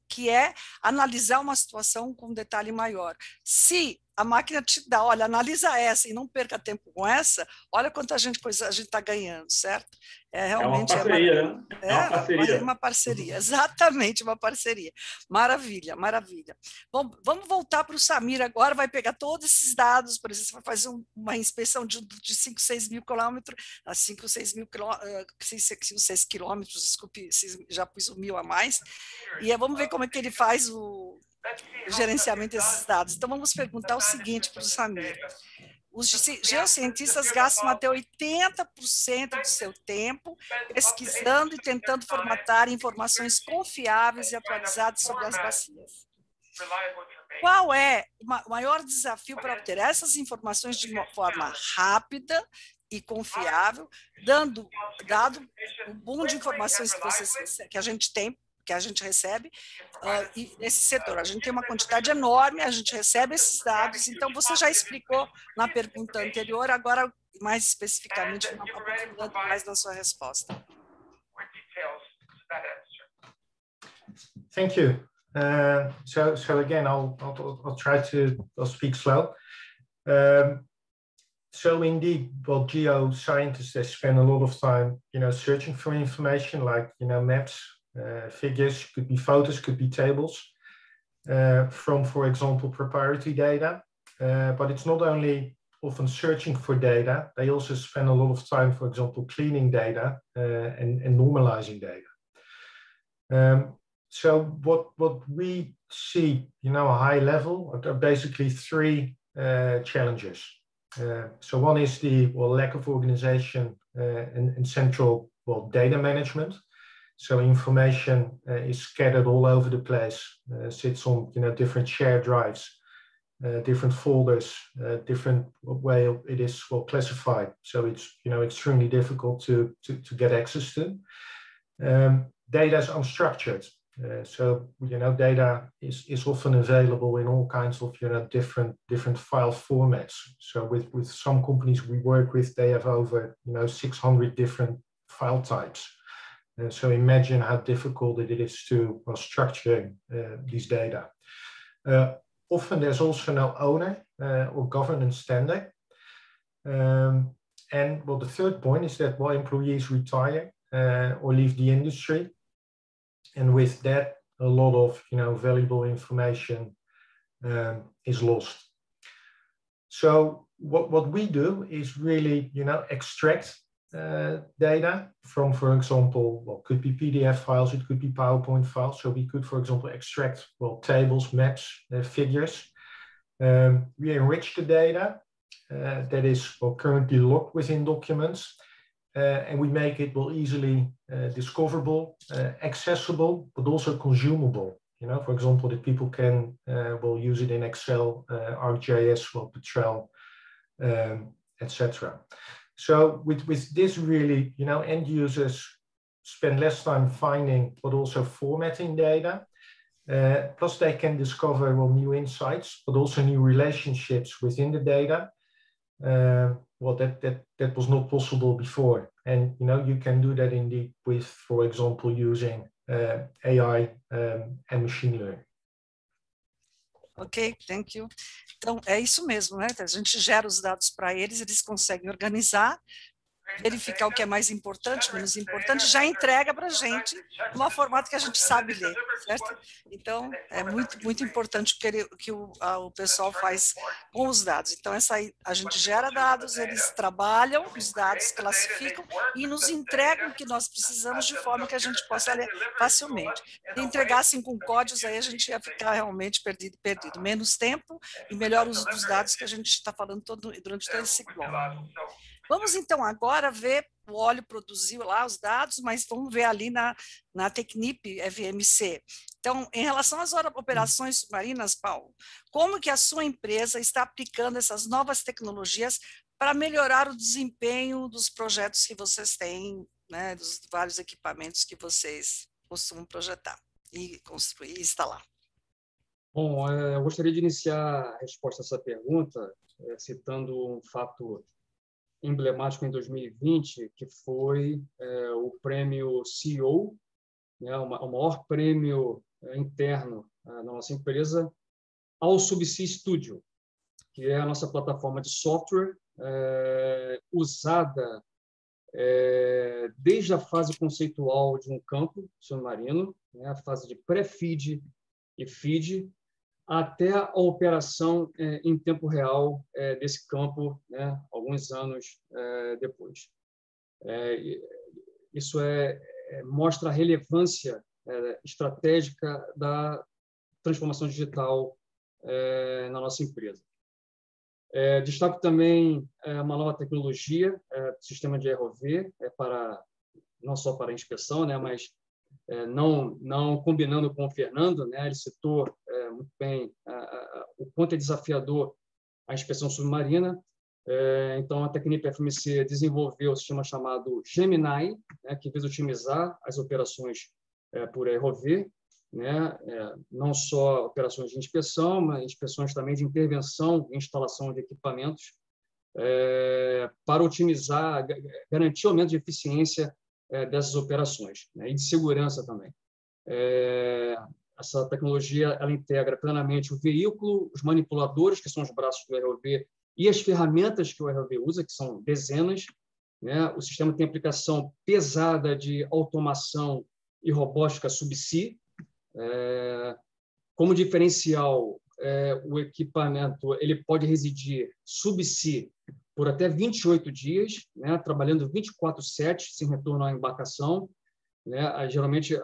Speaker 2: que é analisar uma situação com um detalhe maior. Se a máquina te dá, olha, analisa essa e não perca tempo com essa, olha quanta coisa a gente está ganhando, certo? Realmente
Speaker 7: uma parceria, né? Uma parceria.
Speaker 2: Uma parceria, exatamente, uma parceria. Maravilha, maravilha. Bom, vamos voltar para o Samir agora, vai pegar todos esses dados, por exemplo, vai fazer uma inspeção de 5, 6 mil quilômetros, 5, 6 mil quilômetros, 6 quilômetros, desculpe, já pus 1.000 a mais, e vamos ver como é que ele faz o gerenciamento desses dados. Então, vamos perguntar o seguinte para o Samir. Os geocientistas gastam até 80% do seu tempo pesquisando e tentando formatar informações confiáveis e atualizadas sobre as bacias. Qual é o maior desafio para obter essas informações de uma forma rápida e confiável, dado o boom de informações que a gente tem, que a gente recebe, e nesse setor. A gente tem uma quantidade enorme, a gente recebe esses dados, então você já explicou na pergunta anterior, agora mais especificamente, aprofundando mais na sua resposta.
Speaker 9: Thank you. So again, I'll try to speak slow. So indeed, well, geoscientists, they spend a lot of time, searching for information like, maps, figures, could be photos, could be tables from, for example, proprietary data. But it's not only often searching for data, they also spend a lot of time, for example, cleaning data and normalizing data. So what we see, a high level, are basically three challenges. So one is the lack of organization and central data management. So information is scattered all over the place, sits on different shared drives, different folders, different way it is classified. So it's extremely difficult to get access to. Data is unstructured. So data is often available in all kinds of different file formats. So with some companies we work with, they have over 600 different file types. So imagine how difficult it is to structure these data. Often there's also no owner or governance standard. And the third point is that while employees retire or leave the industry, and with that, a lot of valuable information is lost. So what we do is really extract data from, for example, could be PDF files, it could be PowerPoint files. So we could, for example, extract tables, maps, figures. We enrich the data that is currently locked within documents. And we make it easily discoverable, accessible, but also consumable. For example, that people can use it in Excel, ArcGIS, Petrel, etc. So with this, really, end users spend less time finding, but also formatting data. Plus, they can discover new insights, but also new relationships within the data. That was not possible before, and you can do that indeed with, for example, using AI and machine learning.
Speaker 2: Ok, thank you. Então, é isso mesmo, né? A gente gera os dados para eles, eles conseguem organizar, verificar o que é mais importante, menos importante, já entrega para a gente num formato que a gente sabe ler, certo? Então, é muito importante o que o pessoal faz com os dados. Então, a gente gera dados, eles trabalham os dados, classificam e nos entregam o que nós precisamos de forma que a gente possa ler facilmente. Se entregassem com códigos, aí a gente ia ficar realmente perdido. Menos tempo e melhor uso dos dados que a gente está falando durante todo esse ciclo. Vamos, então, agora ver, o óleo produziu lá os dados, mas vamos ver ali na Technip FMC. Então, em relação às operações submarinas, Paulo, como que a sua empresa está aplicando essas novas tecnologias para melhorar o desempenho dos projetos que vocês têm, né, dos vários equipamentos que vocês costumam projetar e construir e instalar?
Speaker 5: Bom, eu gostaria de iniciar a resposta a essa pergunta citando um fato emblemático em 2020, que foi o prêmio CEO, né, o maior prêmio interno na nossa empresa, ao Subsea Studio, que é a nossa plataforma de software usada desde a fase conceitual de um campo submarino, né, a fase de pré-FEED e FEED, até a operação em tempo real desse campo, né, alguns anos depois. Isso mostra a relevância estratégica da transformação digital na nossa empresa. Destaco também uma nova tecnologia, sistema de ROV, não só para inspeção, né, mas não combinando com o Fernando, né, ele citou muito bem o quanto é desafiador a inspeção submarina. Então, a Technip FMC desenvolveu um sistema chamado Gemini, né, que visa otimizar as operações por ROV, né, não só operações de inspeção, mas inspeções também de intervenção e instalação de equipamentos, para otimizar, garantir o aumento de eficiência dessas operações, né, e de segurança também. Essa tecnologia ela integra plenamente o veículo, os manipuladores, que são os braços do ROV, e as ferramentas que o ROV usa, que são dezenas, né? O sistema tem aplicação pesada de automação e robótica subsea. Como diferencial, o equipamento ele pode residir subsea por até 28 dias, né? Trabalhando 24/7, sem retorno à embarcação. Né? Geralmente,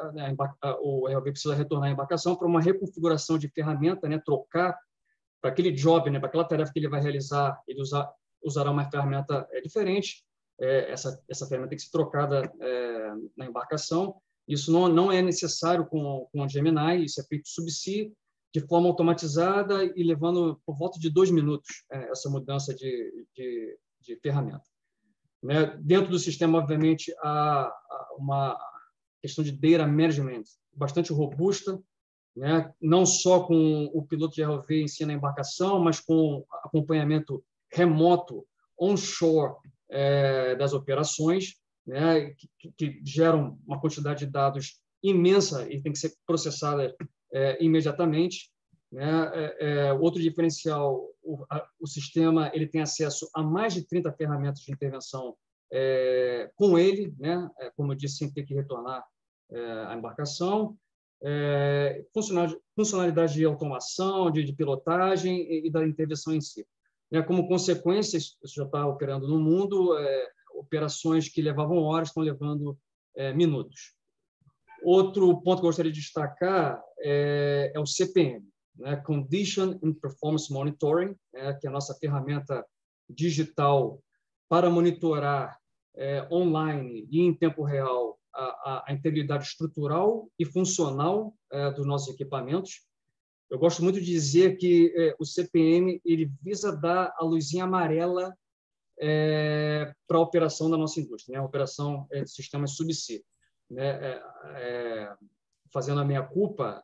Speaker 5: o ROV precisa retornar à embarcação para uma reconfiguração de ferramenta, né? Trocar para aquele job, né? Para aquela tarefa que ele vai realizar, ele usará uma ferramenta diferente. Essa ferramenta tem que ser trocada na embarcação. Isso não é necessário com o Gemini, isso é feito subsea, de forma automatizada e levando por volta de 2 minutos essa mudança de ferramenta. Né? Dentro do sistema, obviamente, há uma questão de data management, bastante robusta, né? Não só com o piloto de ROV em si na embarcação, mas com acompanhamento remoto, onshore, das operações, né? Que geram uma quantidade de dados imensa e tem que ser processada imediatamente, né? Outro diferencial, o sistema ele tem acesso a mais de 30 ferramentas de intervenção com ele, né? Como eu disse, sem ter que retornar à embarcação, funcionalidade de automação, de pilotagem e da intervenção em si. Como consequência, isso já está operando no mundo, operações que levavam horas estão levando minutos. Outro ponto que eu gostaria de destacar é o CPM, né? Condition and Performance Monitoring, que é a nossa ferramenta digital para monitorar online e em tempo real a integridade estrutural e funcional dos nossos equipamentos. Eu gosto muito de dizer que o CPM ele visa dar a luzinha amarela para a operação da nossa indústria, né? A operação de sistemas subsea, né? Fazendo a meia-culpa,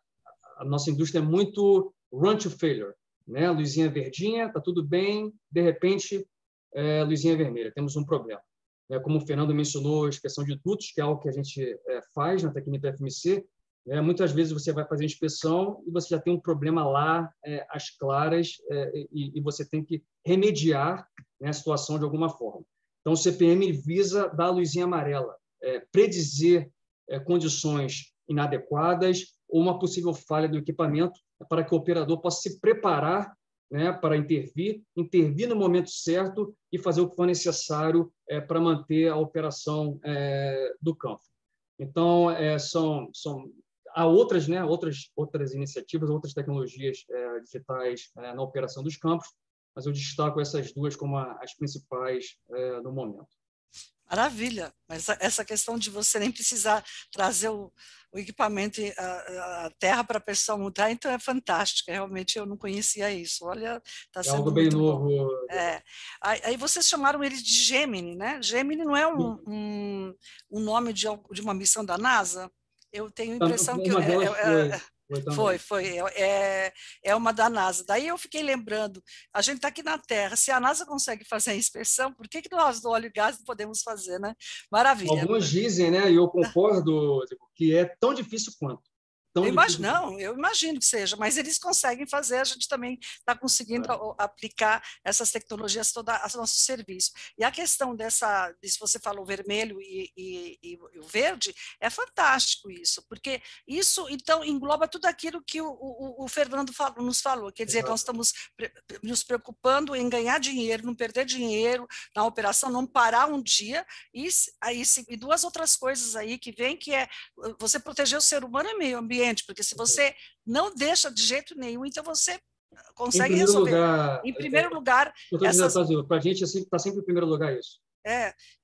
Speaker 5: a nossa indústria é muito run to failure, né? Luzinha verdinha, está tudo bem, de repente, luzinha vermelha, temos um problema. Como o Fernando mencionou, inspeção de dutos, que é algo que a gente faz na Tecnip FMC, muitas vezes você vai fazer a inspeção e você já tem um problema lá, às claras, e você tem que remediar, né, a situação de alguma forma. Então, o CPM visa dar a luzinha amarela, predizer condições inadequadas ou uma possível falha do equipamento para que o operador possa se preparar, né, para intervir no momento certo e fazer o que for necessário para manter a operação do campo. Então, há outras, né, outras iniciativas, outras tecnologias digitais na operação dos campos, mas eu destaco essas duas como as principais no momento.
Speaker 2: Maravilha, mas essa questão de você nem precisar trazer o equipamento, a terra para a pessoa montar, então é fantástica, realmente eu não conhecia isso, olha, está sendo
Speaker 5: algo bem
Speaker 2: muito
Speaker 5: novo.
Speaker 2: bom. Aí vocês chamaram ele de Gemini, né? Gemini não é um nome de uma missão da NASA? Eu tenho a impressão que...
Speaker 5: Uma delas
Speaker 2: é uma da NASA. Daí eu fiquei lembrando, a gente está aqui na Terra, se a NASA consegue fazer a inspeção, por que nós do óleo e gás não podemos fazer, né? Maravilha.
Speaker 5: Alguns dizem, né, e eu concordo, que é tão difícil quanto.
Speaker 2: Eu imagino que seja, mas eles conseguem fazer, a gente também está conseguindo aplicar essas tecnologias todas a nosso serviço. E a questão disso você falou vermelho e o verde, é fantástico isso, porque isso, então, engloba tudo aquilo que o Fernando nos falou, quer dizer, nós estamos nos preocupando em ganhar dinheiro, não perder dinheiro na operação, não parar um dia, e duas outras coisas aí que vem, que é você proteger o ser humano e o meio ambiente, porque se você não deixa de jeito nenhum, então você consegue resolver. Em primeiro lugar,
Speaker 5: para a gente está sempre em primeiro lugar isso.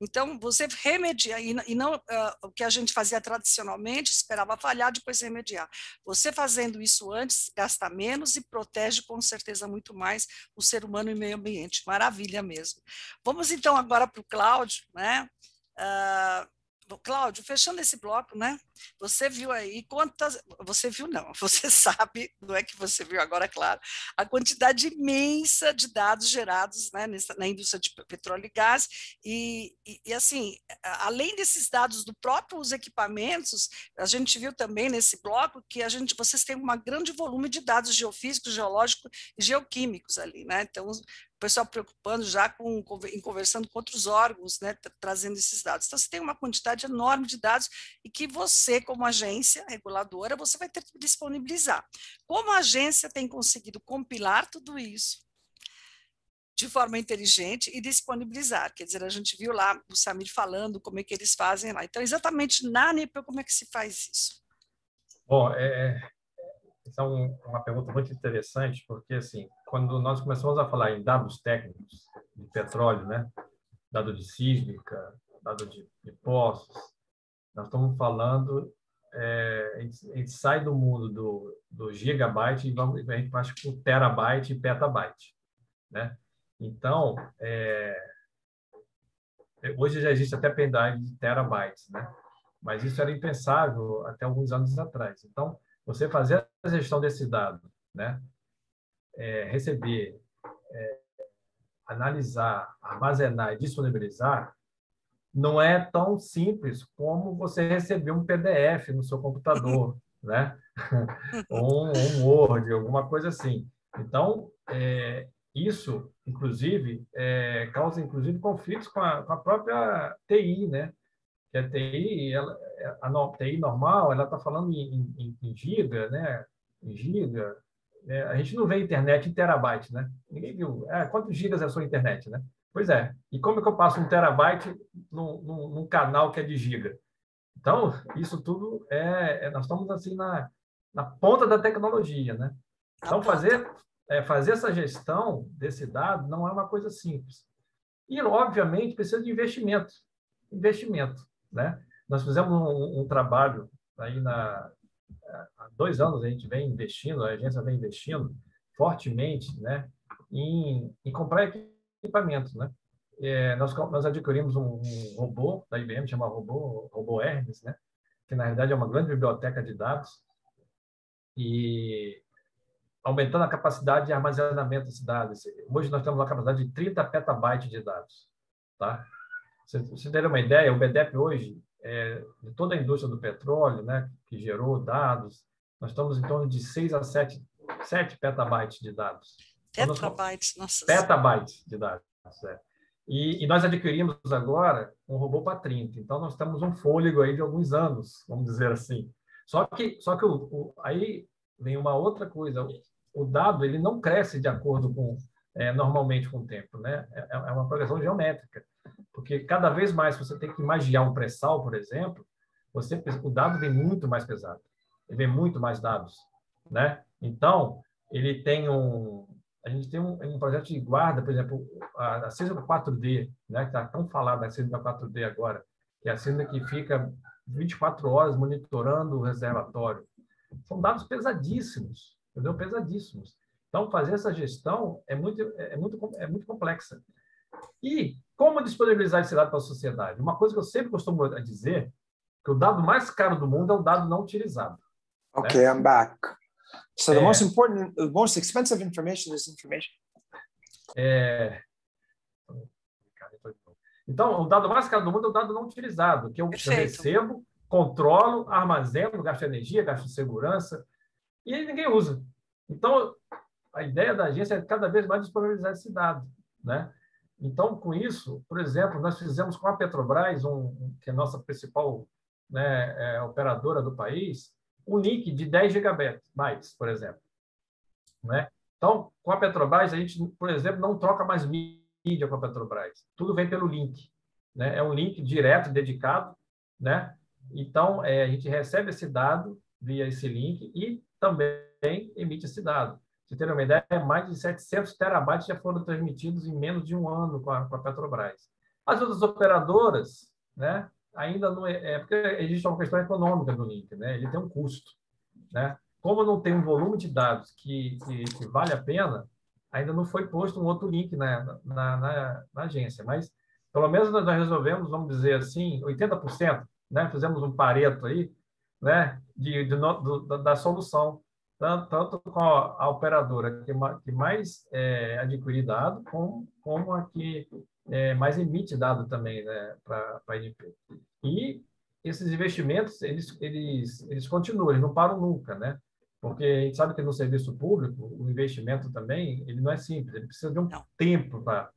Speaker 2: Então você remedia, e não o que a gente fazia tradicionalmente, esperava falhar, depois remediar. Você fazendo isso antes, gasta menos e protege com certeza muito mais o ser humano e o meio ambiente. Maravilha mesmo. Vamos então agora para o Cláudio, né? Cláudio, fechando esse bloco, né? Você viu aí você viu não, você sabe, não é que você viu agora, claro, a quantidade imensa de dados gerados, né, na indústria de petróleo e gás, e assim, além desses dados do próprios equipamentos, a gente viu também nesse bloco que vocês têm um grande volume de dados geofísicos, geológicos e geoquímicos ali, né? Então, o pessoal preocupando já em conversando com outros órgãos, né, trazendo esses dados. Então, você tem uma quantidade enorme de dados e que você, como agência reguladora, você vai ter que disponibilizar. Como a agência tem conseguido compilar tudo isso de forma inteligente e disponibilizar? Quer dizer, a gente viu lá o Samir falando como é que eles fazem lá. Então, exatamente na ANEEL, como é que se faz isso?
Speaker 3: Bom, essa é uma pergunta muito interessante, porque, assim, quando nós começamos a falar em dados técnicos de petróleo, né, dado de sísmica, dado de poços, nós estamos falando, a gente sai do mundo do gigabyte e a gente passa para o terabyte e petabyte, né? Então, hoje já existe até pendrive de terabytes, né? mas isso era impensável até alguns anos atrás. Então, você fazer a gestão desse dado, né? Receber, analisar, armazenar e disponibilizar, não é tão simples como você receber um PDF no seu computador, né? Ou um Word, alguma coisa assim. Então, isso, inclusive, causa inclusive conflitos com a própria TI, né? Que a TI, a TI normal, ela está falando em giga, né? Em giga. A gente não vê internet em terabyte, né? Ninguém viu. Quantos gigas é a sua internet, né? Pois é. E como é que eu passo 1 terabyte num canal que é de giga? Então, isso tudo nós estamos assim na ponta da tecnologia, né? Então, fazer essa gestão desse dado não é uma coisa simples. E, obviamente, precisa de investimento. Investimento, né? Nós fizemos um trabalho aí há 2 anos, a gente vem investindo, a agência vem investindo fortemente, né, em comprar equipamentos, né? Nós adquirimos um robô da IBM, chama robô Hermes, né? Que na realidade é uma grande biblioteca de dados, e aumentando a capacidade de armazenamento desses dados. Hoje nós temos uma capacidade de 30 petabytes de dados, tá? Você ter uma ideia, o BDEP hoje, de toda a indústria do petróleo, né, que gerou dados, nós estamos em torno de 6 a 7 petabytes de dados.
Speaker 2: Tetrabytes, nossa.
Speaker 3: Petabytes de dados, E nós adquirimos agora um robô para 30. Então, nós temos um fôlego aí de alguns anos, vamos dizer assim. Só que aí vem uma outra coisa. O dado ele não cresce de acordo com normalmente com o tempo, né? É uma progressão geométrica. Porque cada vez mais você tem que imaginar um pré-sal, por exemplo, o dado vem muito mais pesado. Ele vem muito mais dados, né? Então, ele tem a gente tem um projeto de guarda, por exemplo, a sísmica 4D, né, que está tão falada a sísmica 4D agora, que é a sísmica que fica 24 horas monitorando o reservatório. São dados pesadíssimos, entendeu? Pesadíssimos. Então, fazer essa gestão é muito complexa. E como disponibilizar esse dado para a sociedade? Uma coisa que eu sempre costumo dizer, que o dado mais caro do mundo é o dado não utilizado.
Speaker 10: Okay, I'm back. So the most expensive information is information.
Speaker 3: Então, o dado mais caro do mundo é o dado não utilizado, que eu recebo, controlo, armazeno, gasto de energia, gasto de segurança, e ninguém usa. Então, a ideia da agência é cada vez mais disponibilizar esse dado, né? Então, com isso, por exemplo, nós fizemos com a Petrobras, que é a nossa principal, né, operadora do país, um link de 10 gigabytes, por exemplo, né? Então, com a Petrobras, a gente, por exemplo, não troca mais mídia com a Petrobras. Tudo vem pelo link, né? É um link direto, dedicado, né? Então, a gente recebe esse dado via esse link e também emite esse dado. Para você ter uma ideia, mais de 700 terabytes já foram transmitidos em menos de 1 ano com a Petrobras. As outras operadoras, né, ainda não porque existe uma questão econômica do link, né? Ele tem um custo, né? Como não tem um volume de dados que vale a pena, ainda não foi posto um outro link na agência, mas pelo menos nós resolvemos, vamos dizer assim, 80%, né? Fizemos um Pareto aí, né, da solução, tanto com a operadora que mais adquire dado, como a que mais emite dado também, né, para a INP. E esses investimentos, eles continuam, eles não param nunca, né? Porque a gente sabe que no serviço público, o investimento também, ele não é simples, ele precisa de um tempo para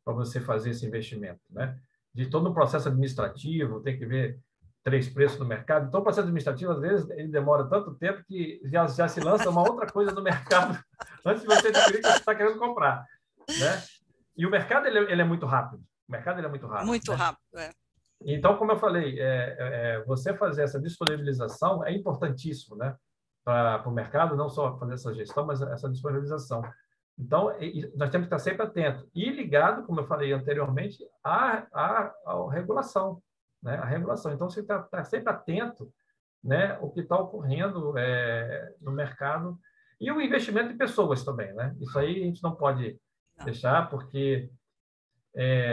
Speaker 3: você fazer esse investimento, né? De todo um processo administrativo, tem que ver 3 preços no mercado. Então, o processo administrativo, às vezes, ele demora tanto tempo que já se lança uma outra coisa no mercado antes de você adquirir o que você está querendo comprar, né? E o mercado, ele é muito rápido. O mercado, ele é muito rápido.
Speaker 2: Muito, né? Rápido,
Speaker 3: Então, como eu falei, você fazer essa disponibilização é importantíssimo, né? Para o mercado, não só fazer essa gestão, mas essa disponibilização. Então, nós temos que estar sempre atentos. E ligado, como eu falei anteriormente, à regulação, né? A regulação. Então, você está sempre atento, né, o que está ocorrendo no mercado. E o investimento em pessoas também, né? Isso aí a gente não pode deixar, porque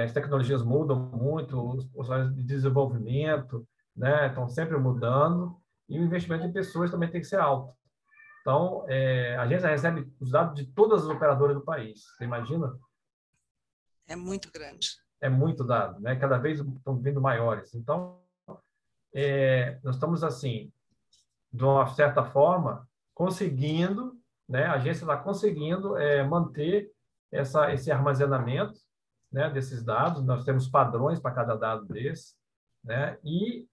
Speaker 3: as tecnologias mudam muito, os processos de desenvolvimento, né? Estão sempre mudando, e o investimento em pessoas também tem que ser alto. Então, a agência recebe os dados de todas as operadoras do país. Você imagina?
Speaker 2: É muito grande.
Speaker 3: É muito dado, né? Cada vez estão vindo maiores. Então, nós estamos, assim, de uma certa forma, conseguindo, né? A agência está conseguindo manter esse armazenamento, né, desses dados. Nós temos padrões para cada dado desse, né? E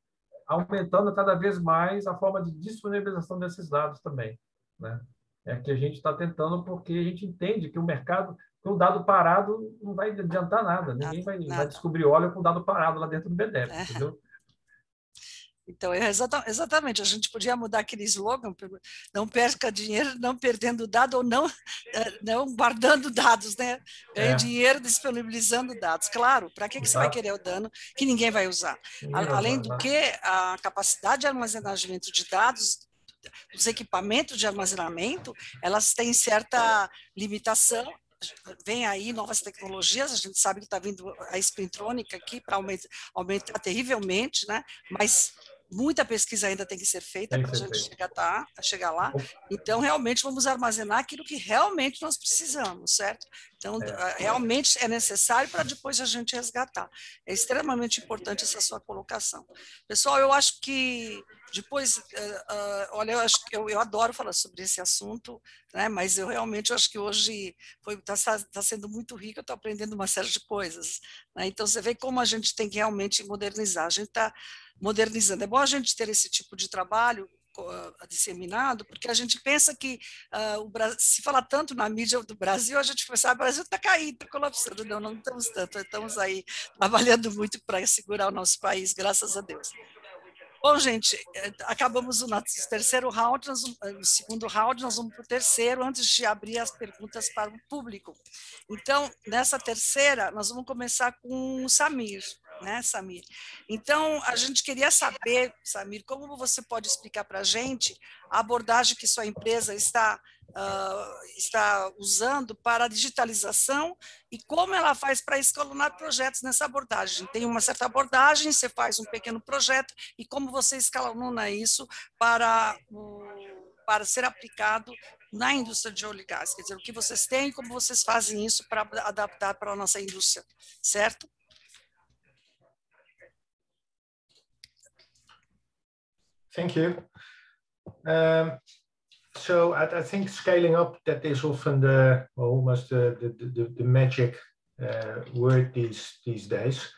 Speaker 3: aumentando cada vez mais a forma de disponibilização desses dados também, né? É que a gente está tentando, porque a gente entende que o mercado, com dado parado, não vai adiantar nada. Ninguém vai descobrir óleo com dado parado lá dentro do BDEP, entendeu?
Speaker 2: Então, exatamente, a gente podia mudar aquele slogan, não perca dinheiro não perdendo dado, ou não guardando dados, né? Ganhe dinheiro disponibilizando dados. Claro, para que você vai querer o dano que ninguém vai usar? Além do que, a capacidade de armazenamento de dados, os equipamentos de armazenamento, elas têm certa limitação. Vem aí novas tecnologias, a gente sabe que está vindo a espintrônica aqui para aumentar terrivelmente, né? Mas muita pesquisa ainda tem que ser feita para a gente chegar lá. Então, realmente, vamos armazenar aquilo que realmente nós precisamos, certo? Então, realmente é necessário para depois a gente resgatar. É extremamente importante essa sua colocação. Pessoal, eu acho que depois, olha, eu adoro falar sobre esse assunto, né? Mas eu realmente acho que hoje está sendo muito rico, eu estou aprendendo uma série de coisas, né? Então, você vê como a gente tem que realmente modernizar. A gente está modernizando. É bom a gente ter esse tipo de trabalho disseminado, porque a gente pensa que se fala tanto na mídia do Brasil, a gente pensa, o Brasil está caindo, está colapsando. Não estamos tanto, estamos aí trabalhando muito para segurar o nosso país, graças a Deus. Bom, gente, acabamos o nosso terceiro round, no segundo round nós vamos para o terceiro, antes de abrir as perguntas para o público. Então, nessa terceira, nós vamos começar com o Samir, né, Samir? Então, a gente queria saber, Samir, como você pode explicar para a gente a abordagem que sua empresa está usando para a digitalização e como ela faz para escalonar projetos nessa abordagem. Tem uma certa abordagem, você faz um pequeno projeto e como você escalona isso para ser aplicado na indústria de óleo e gás. Quer dizer, o que vocês têm e como vocês fazem isso para adaptar para a nossa indústria, certo?
Speaker 9: Thank you. So I think scaling up, that is often almost the magic word these days.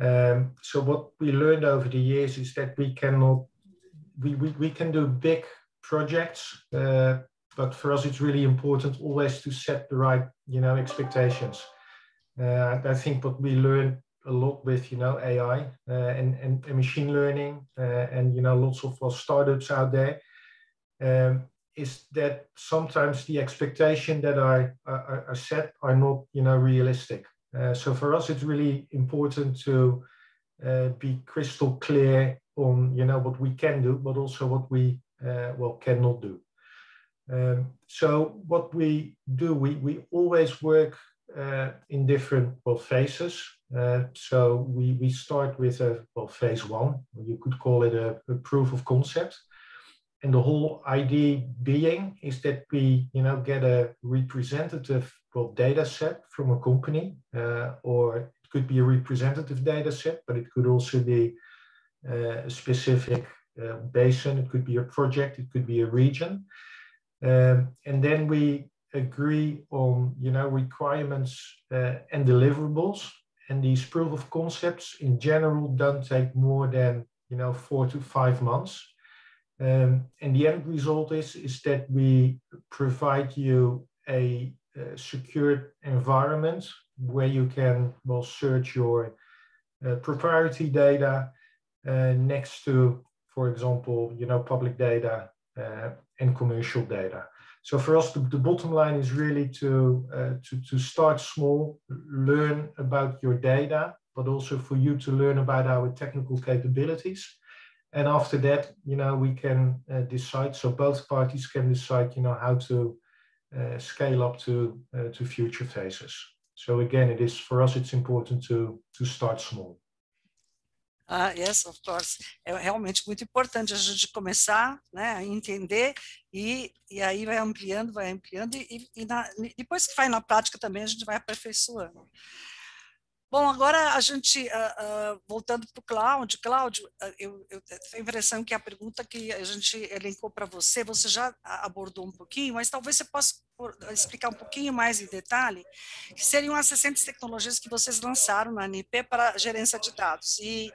Speaker 9: So what we learned over the years is that we can do big projects, but for us it's really important always to set the right expectations. I think what we learned a lot with AI and machine learning and lots of startups out there is that sometimes the expectation that are set are not realistic. So for us it's really important to be crystal clear on what we can do, but also what we cannot do. So what we do, we always work in different phases. So we start with phase one. You could call it a proof of concept. And the whole idea being is that we get a representative data set from a company, or it could be a representative data set, but it could also be a specific basin, it could be a project, it could be a region. And then we agree on requirements and deliverables. And these proof of concepts in general don't take more than 4 to 5 months. And the end result is that we provide you a secured environment where you can search your proprietary data next to, for example, public data and commercial data. So for us, the bottom line is really to start small, learn about your data, but also for you to learn about our technical capabilities. And after that, we can decide. So both parties can decide, how to scale up to future phases. So again, for us, it's important to start small.
Speaker 2: Yes, of course. É realmente muito importante a gente começar, né, a entender e aí vai ampliando depois que vai na prática também a gente vai aperfeiçoando. Bom, agora a gente, voltando para o Cláudio, eu tenho a impressão que a pergunta que a gente elencou para você, você já abordou um pouquinho, mas talvez você possa explicar um pouquinho mais em detalhe, que seriam as recentes tecnologias que vocês lançaram na ANP para gerência de dados, e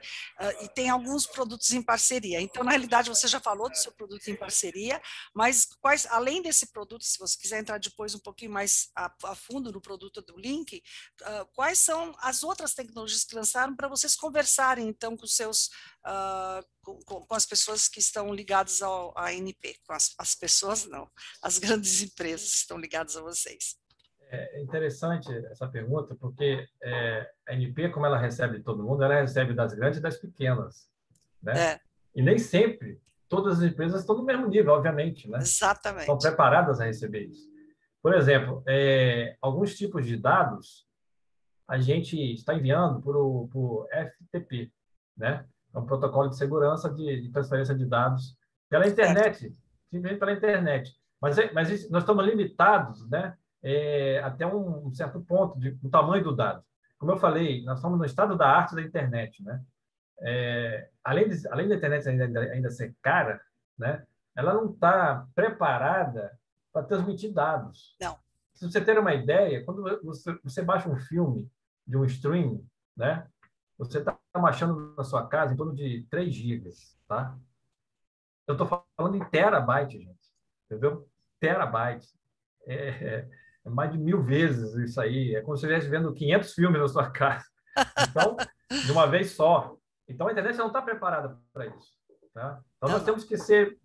Speaker 2: tem alguns produtos em parceria. Então, na realidade, você já falou do seu produto em parceria, mas além desse produto, se você quiser entrar depois um pouquinho mais a fundo no produto do Link, quais são as outras tecnologias que lançaram para vocês conversarem, então, com seus com as pessoas que estão ligadas à ANP, com as pessoas não, as grandes empresas que estão ligadas a vocês.
Speaker 3: É interessante essa pergunta, porque a ANP, como ela recebe de todo mundo, ela recebe das grandes e das pequenas, né? E nem sempre todas as empresas estão no mesmo nível, obviamente, né?
Speaker 2: Exatamente.
Speaker 3: Estão preparadas a receber isso. Por exemplo, alguns tipos de dados a gente está enviando por FTP, né? É um protocolo de segurança de transferência de dados pela internet, simplesmente pela internet. Mas nós estamos limitados, né? Até um certo ponto do tamanho do dado. Como eu falei, nós estamos no estado da arte da internet, né? Além da internet ainda ser cara, né? Ela não está preparada para transmitir dados.
Speaker 2: Não.
Speaker 3: Se você ter uma ideia, quando você baixa um filme de um streaming, né? Você está baixando na sua casa em torno de 3 gigas, tá? Eu estou falando em terabyte, gente. Entendeu? Terabyte. É mais de 1000 vezes isso aí. É como se você estivesse vendo 500 filmes na sua casa. Então, de uma vez só. Então, a internet não está preparada para isso. Tá? Então, nós temos que ser...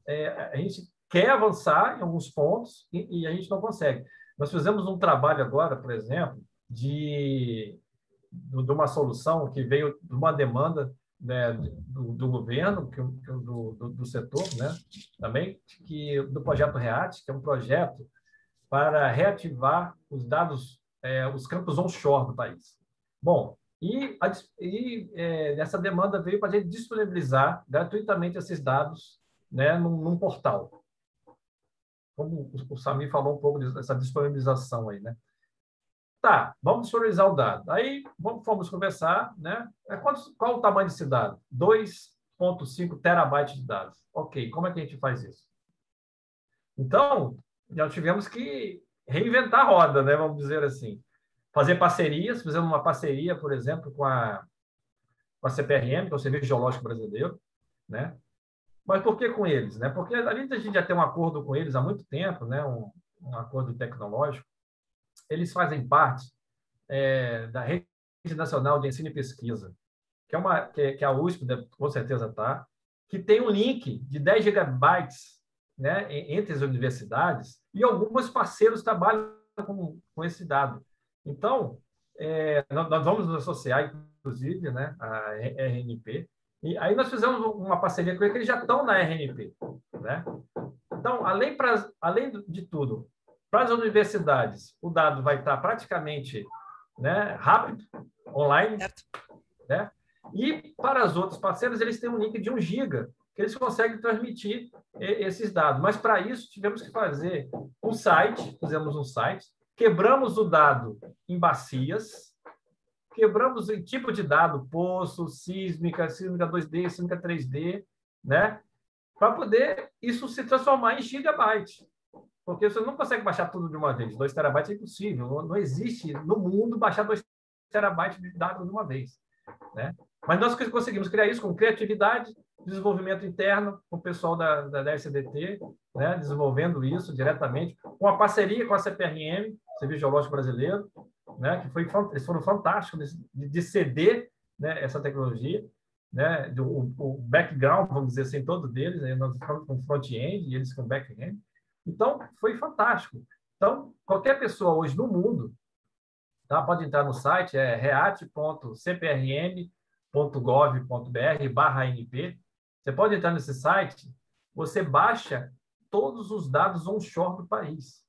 Speaker 3: a gente quer avançar em alguns pontos e a gente não consegue. Nós fizemos um trabalho agora, por exemplo, de uma solução que veio de uma demanda, né, do governo, do setor, né, também, do projeto REAT, que é um projeto para reativar os dados, os campos onshore do país. Bom, essa demanda veio para a gente disponibilizar gratuitamente esses dados, né, num portal. Como o Samir falou um pouco dessa disponibilização aí, né? Tá, vamos disponibilizar o dado. Aí fomos conversar, né? Qual o tamanho desse dado? 2,5 terabytes de dados. Ok, como é que a gente faz isso? Então, nós tivemos que reinventar a roda, né? Vamos dizer assim. Fazer parcerias, fizemos uma parceria, por exemplo, com a CPRM, que é o Serviço Geológico Brasileiro, né? Mas por que com eles, né? Porque além de a gente já ter um acordo com eles há muito tempo, né? Um acordo tecnológico, eles fazem parte da Rede Nacional de Ensino e Pesquisa, que a USP, com certeza está, que tem um link de 10 gigabytes, né, entre as universidades, e alguns parceiros trabalham com esse dado. Então, nós vamos nos associar, inclusive, né, à RNP, e aí nós fizemos uma parceria com eles, que eles já estão na RNP. Né? Então, além de tudo, para as universidades, o dado vai estar praticamente, né, rápido, online, né? E para os outros parceiros, eles têm um link de 1 giga, que eles conseguem transmitir esses dados. Mas, para isso, tivemos que fazer um site, fizemos um site, quebramos o dado em bacias, quebramos em tipo de dado, poço, sísmica 2D, sísmica 3D, né? Para poder isso se transformar em gigabyte. Porque você não consegue baixar tudo de uma vez. 2 terabytes é impossível. Não existe no mundo baixar 2 terabytes de dados de uma vez. Né? Mas nós conseguimos criar isso com criatividade, desenvolvimento interno, com o pessoal da SDT, né? Desenvolvendo isso diretamente, com a parceria com a CPRM, Serviço Geológico Brasileiro, né? Eles foram fantásticos de ceder, né, essa tecnologia, né? O background, vamos dizer assim, todo deles, né? Nós ficamos com front-end e eles com back-end. Então, foi fantástico. Então, qualquer pessoa hoje no mundo, tá, pode entrar no site, reat.cprm.gov.br/ANP. Você pode entrar nesse site, você baixa todos os dados onshore do país.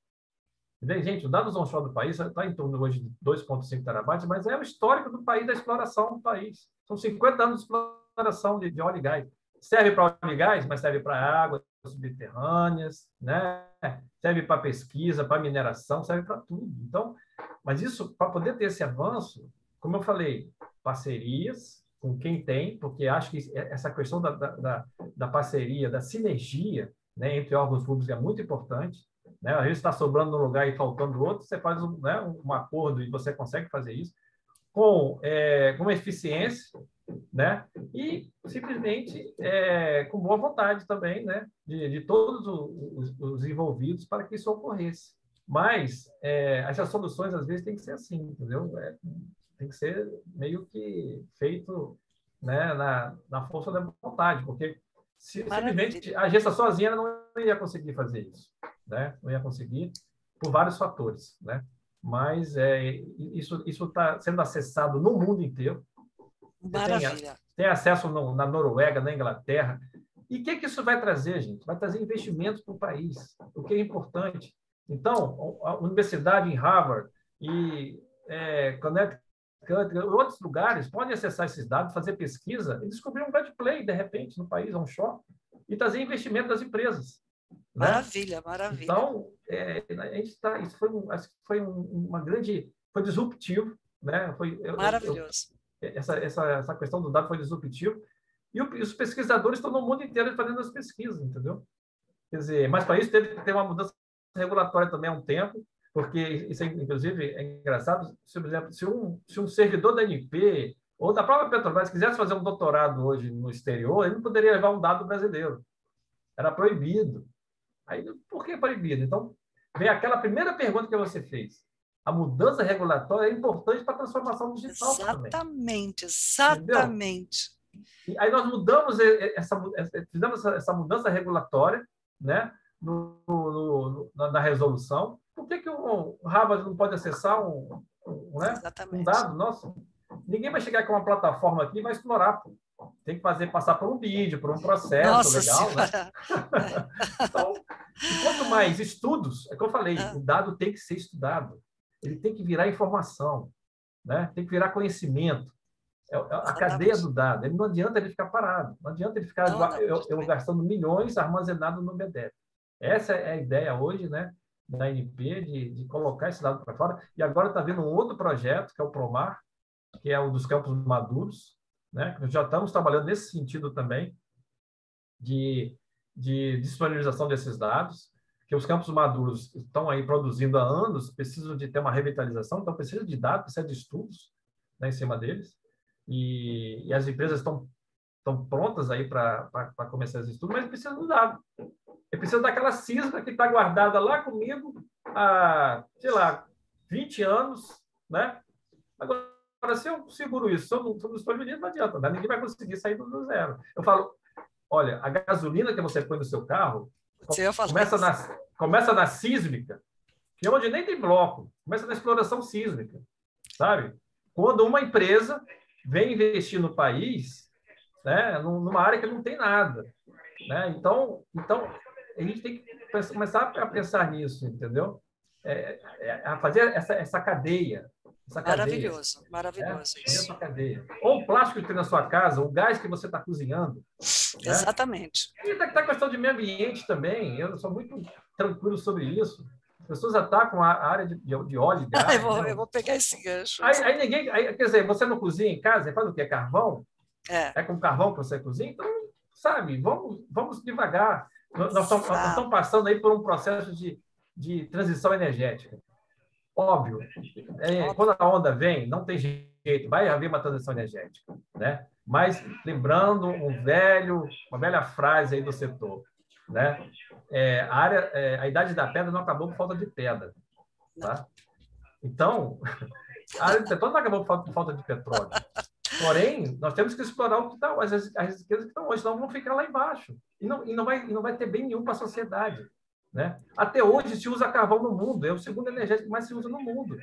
Speaker 3: Gente, os dados onshore do país está em torno hoje de 2,5 terabytes, mas é o histórico do país, da exploração do país. São 50 anos de exploração exploração de óleo e gás. Serve para óleo e gás, mas serve para águas subterrâneas, né? Serve para pesquisa, para mineração, serve para tudo. Então, mas isso, para poder ter esse avanço, como eu falei, parcerias com quem tem, porque acho que essa questão da parceria, da sinergia, né, entre órgãos públicos é muito importante. Né? Às vezes está sobrando um lugar e faltando outro, você faz um acordo e você consegue fazer isso com eficiência, né? E simplesmente com boa vontade também, né? de todos os envolvidos para que isso ocorresse. Mas essas soluções, às vezes, tem que ser assim, entendeu? Tem que ser meio que feito, né, na força da vontade, porque simplesmente a agência sozinha não ia conseguir fazer isso, né? Não ia conseguir por vários fatores, né? Mas isso está sendo acessado no mundo inteiro.
Speaker 2: Maravilha.
Speaker 3: Tem acesso na Noruega, na Inglaterra. E o que isso vai trazer, gente? Vai trazer investimentos para o país, o que é importante. Então, a universidade em Harvard e Connecticut, outros lugares podem acessar esses dados, fazer pesquisa e descobrir um grande play, de repente, no país, onshore, e trazer investimento das empresas. Né?
Speaker 2: Maravilha, maravilha.
Speaker 3: Então, a gente isso foi uma grande... Foi disruptivo. Né?
Speaker 2: Maravilhoso.
Speaker 3: Essa questão do dado foi disruptivo. E os pesquisadores estão no mundo inteiro fazendo as pesquisas, entendeu? Quer dizer, mas para isso teve que ter uma mudança regulatória também há um tempo, porque isso, inclusive, é engraçado. Por exemplo, se um servidor da ANP ou da própria Petrobras quisesse fazer um doutorado hoje no exterior, ele não poderia levar um dado brasileiro. Era proibido. Aí, por que proibido? Então, vem aquela primeira pergunta que você fez. A mudança regulatória é importante para a transformação digital também.
Speaker 2: Exatamente.
Speaker 3: E aí nós mudamos fizemos essa mudança regulatória, né, na resolução. Por que o Harvard não pode acessar um dado nosso? Ninguém vai chegar com uma plataforma aqui e vai explorar. Pô. Tem que passar por um vídeo, por um processo legal. Né? Então, quanto mais estudos, é o que eu falei, o dado tem que ser estudado. Ele tem que virar informação, né? Tem que virar conhecimento. A cadeia do dado. Não adianta ele ficar parado. Não adianta ele ficar eu gastando milhões armazenado no BDEP. Essa é a ideia hoje, né, da ANP, de colocar esse dado para fora. E agora está vindo um outro projeto, que é o PROMAR, que é o dos campos maduros, né? Já estamos trabalhando nesse sentido também, de disponibilização desses dados, que os campos maduros estão aí produzindo há anos, precisam de ter uma revitalização, então precisa de dados, precisa de estudos, né, em cima deles. E as empresas estão prontas aí para começar esse estudo, mas precisa do dado. Precisa daquela cisma que está guardada lá comigo há, sei lá, 20 anos, né? Agora, se eu seguro isso, se eu não disponibilizo, não adianta, né? Ninguém vai conseguir sair do zero. Eu falo, olha, a gasolina que você põe no seu carro começa na sísmica, que é onde nem tem bloco, começa na exploração sísmica, sabe? Quando uma empresa vem investir no país, né, numa área que não tem nada, né? Então a gente tem que começar a pensar nisso, entendeu? A fazer essa cadeia.
Speaker 2: Maravilhoso.
Speaker 3: Essa cadeia. Ou o plástico que tem na sua casa, o gás que você está cozinhando. Né?
Speaker 2: Exatamente.
Speaker 3: E está a questão de meio ambiente também. Eu sou muito tranquilo sobre isso. As pessoas atacam a área de óleo e gás.
Speaker 2: Eu vou pegar esse gancho.
Speaker 3: Quer dizer, você não cozinha em casa, você faz o quê? Carvão? É com carvão que você cozinha? Então, sabe, vamos devagar. Nós estamos passando aí por um processo de transição energética. Óbvio. Quando a onda vem, não tem jeito, vai haver uma transição energética, né? Mas lembrando uma velha frase aí do setor, né? A idade da pedra não acabou por falta de pedra, tá? Então, a área do petróleo não acabou por falta de petróleo. Porém, nós temos que explorar o que está, as riquezas que estão hoje, senão vão ficar lá embaixo. E não vai ter bem nenhum para a sociedade. Né? Até hoje se usa carvão no mundo, é o segundo energético que mais se usa no mundo.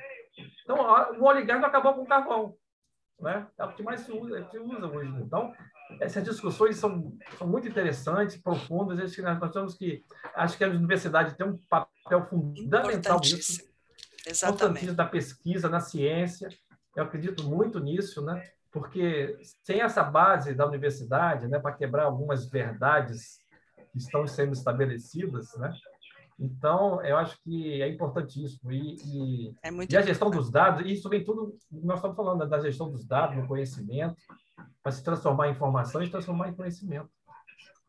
Speaker 3: Então, o óleo e gás não acabou com o carvão. Né? É o que mais se usa hoje. Então, essas discussões são muito interessantes, profundas. Nós temos acho que a universidade tem um papel fundamental nisso.
Speaker 2: Exatamente.
Speaker 3: Da pesquisa, na ciência. Eu acredito muito nisso, né? porque sem essa base da universidade, né, para quebrar algumas verdades que estão sendo estabelecidas, né? Então, eu acho que é importantíssimo. E a gestão dos dados, isso vem tudo, nós estamos falando da gestão dos dados, do conhecimento, para se transformar em informação e transformar em conhecimento.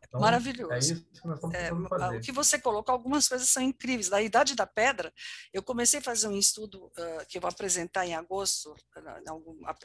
Speaker 3: Então,
Speaker 2: maravilhoso.
Speaker 3: É isso que nós estamos tentando fazer.
Speaker 2: O que você colocou, algumas coisas são incríveis. Da Idade da Pedra, eu comecei a fazer um estudo que eu vou apresentar em agosto,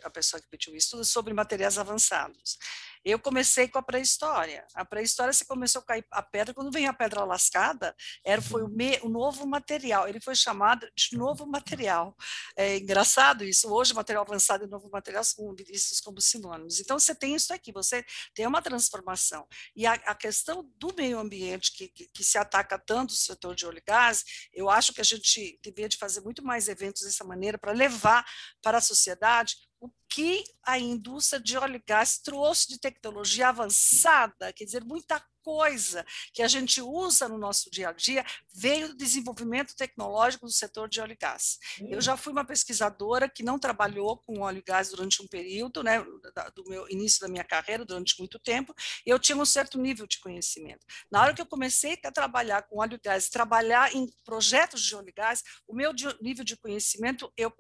Speaker 2: a pessoa que pediu o estudo, sobre materiais avançados. Eu comecei com a pré-história. A pré-história, você começou a cair a pedra, quando vem a pedra lascada, foi o novo material, ele foi chamado de novo material. É engraçado isso, hoje o material avançado e o novo material são vistos como sinônimos. Então, você tem isso aqui, você tem uma transformação. E a questão do meio ambiente, que se ataca tanto o setor de óleo e gás, eu acho que a gente deveria de fazer muito mais eventos dessa maneira para levar para a sociedade o que a indústria de óleo e gás trouxe de tecnologia avançada, quer dizer, muita coisa que a gente usa no nosso dia a dia veio do desenvolvimento tecnológico do setor de óleo e gás. Eu já fui uma pesquisadora que não trabalhou com óleo e gás durante um período, né, do meu início da minha carreira, durante muito tempo, e eu tinha um certo nível de conhecimento. Na hora que eu comecei a trabalhar com óleo e gás, trabalhar em projetos de óleo e gás, o meu nível de conhecimento eu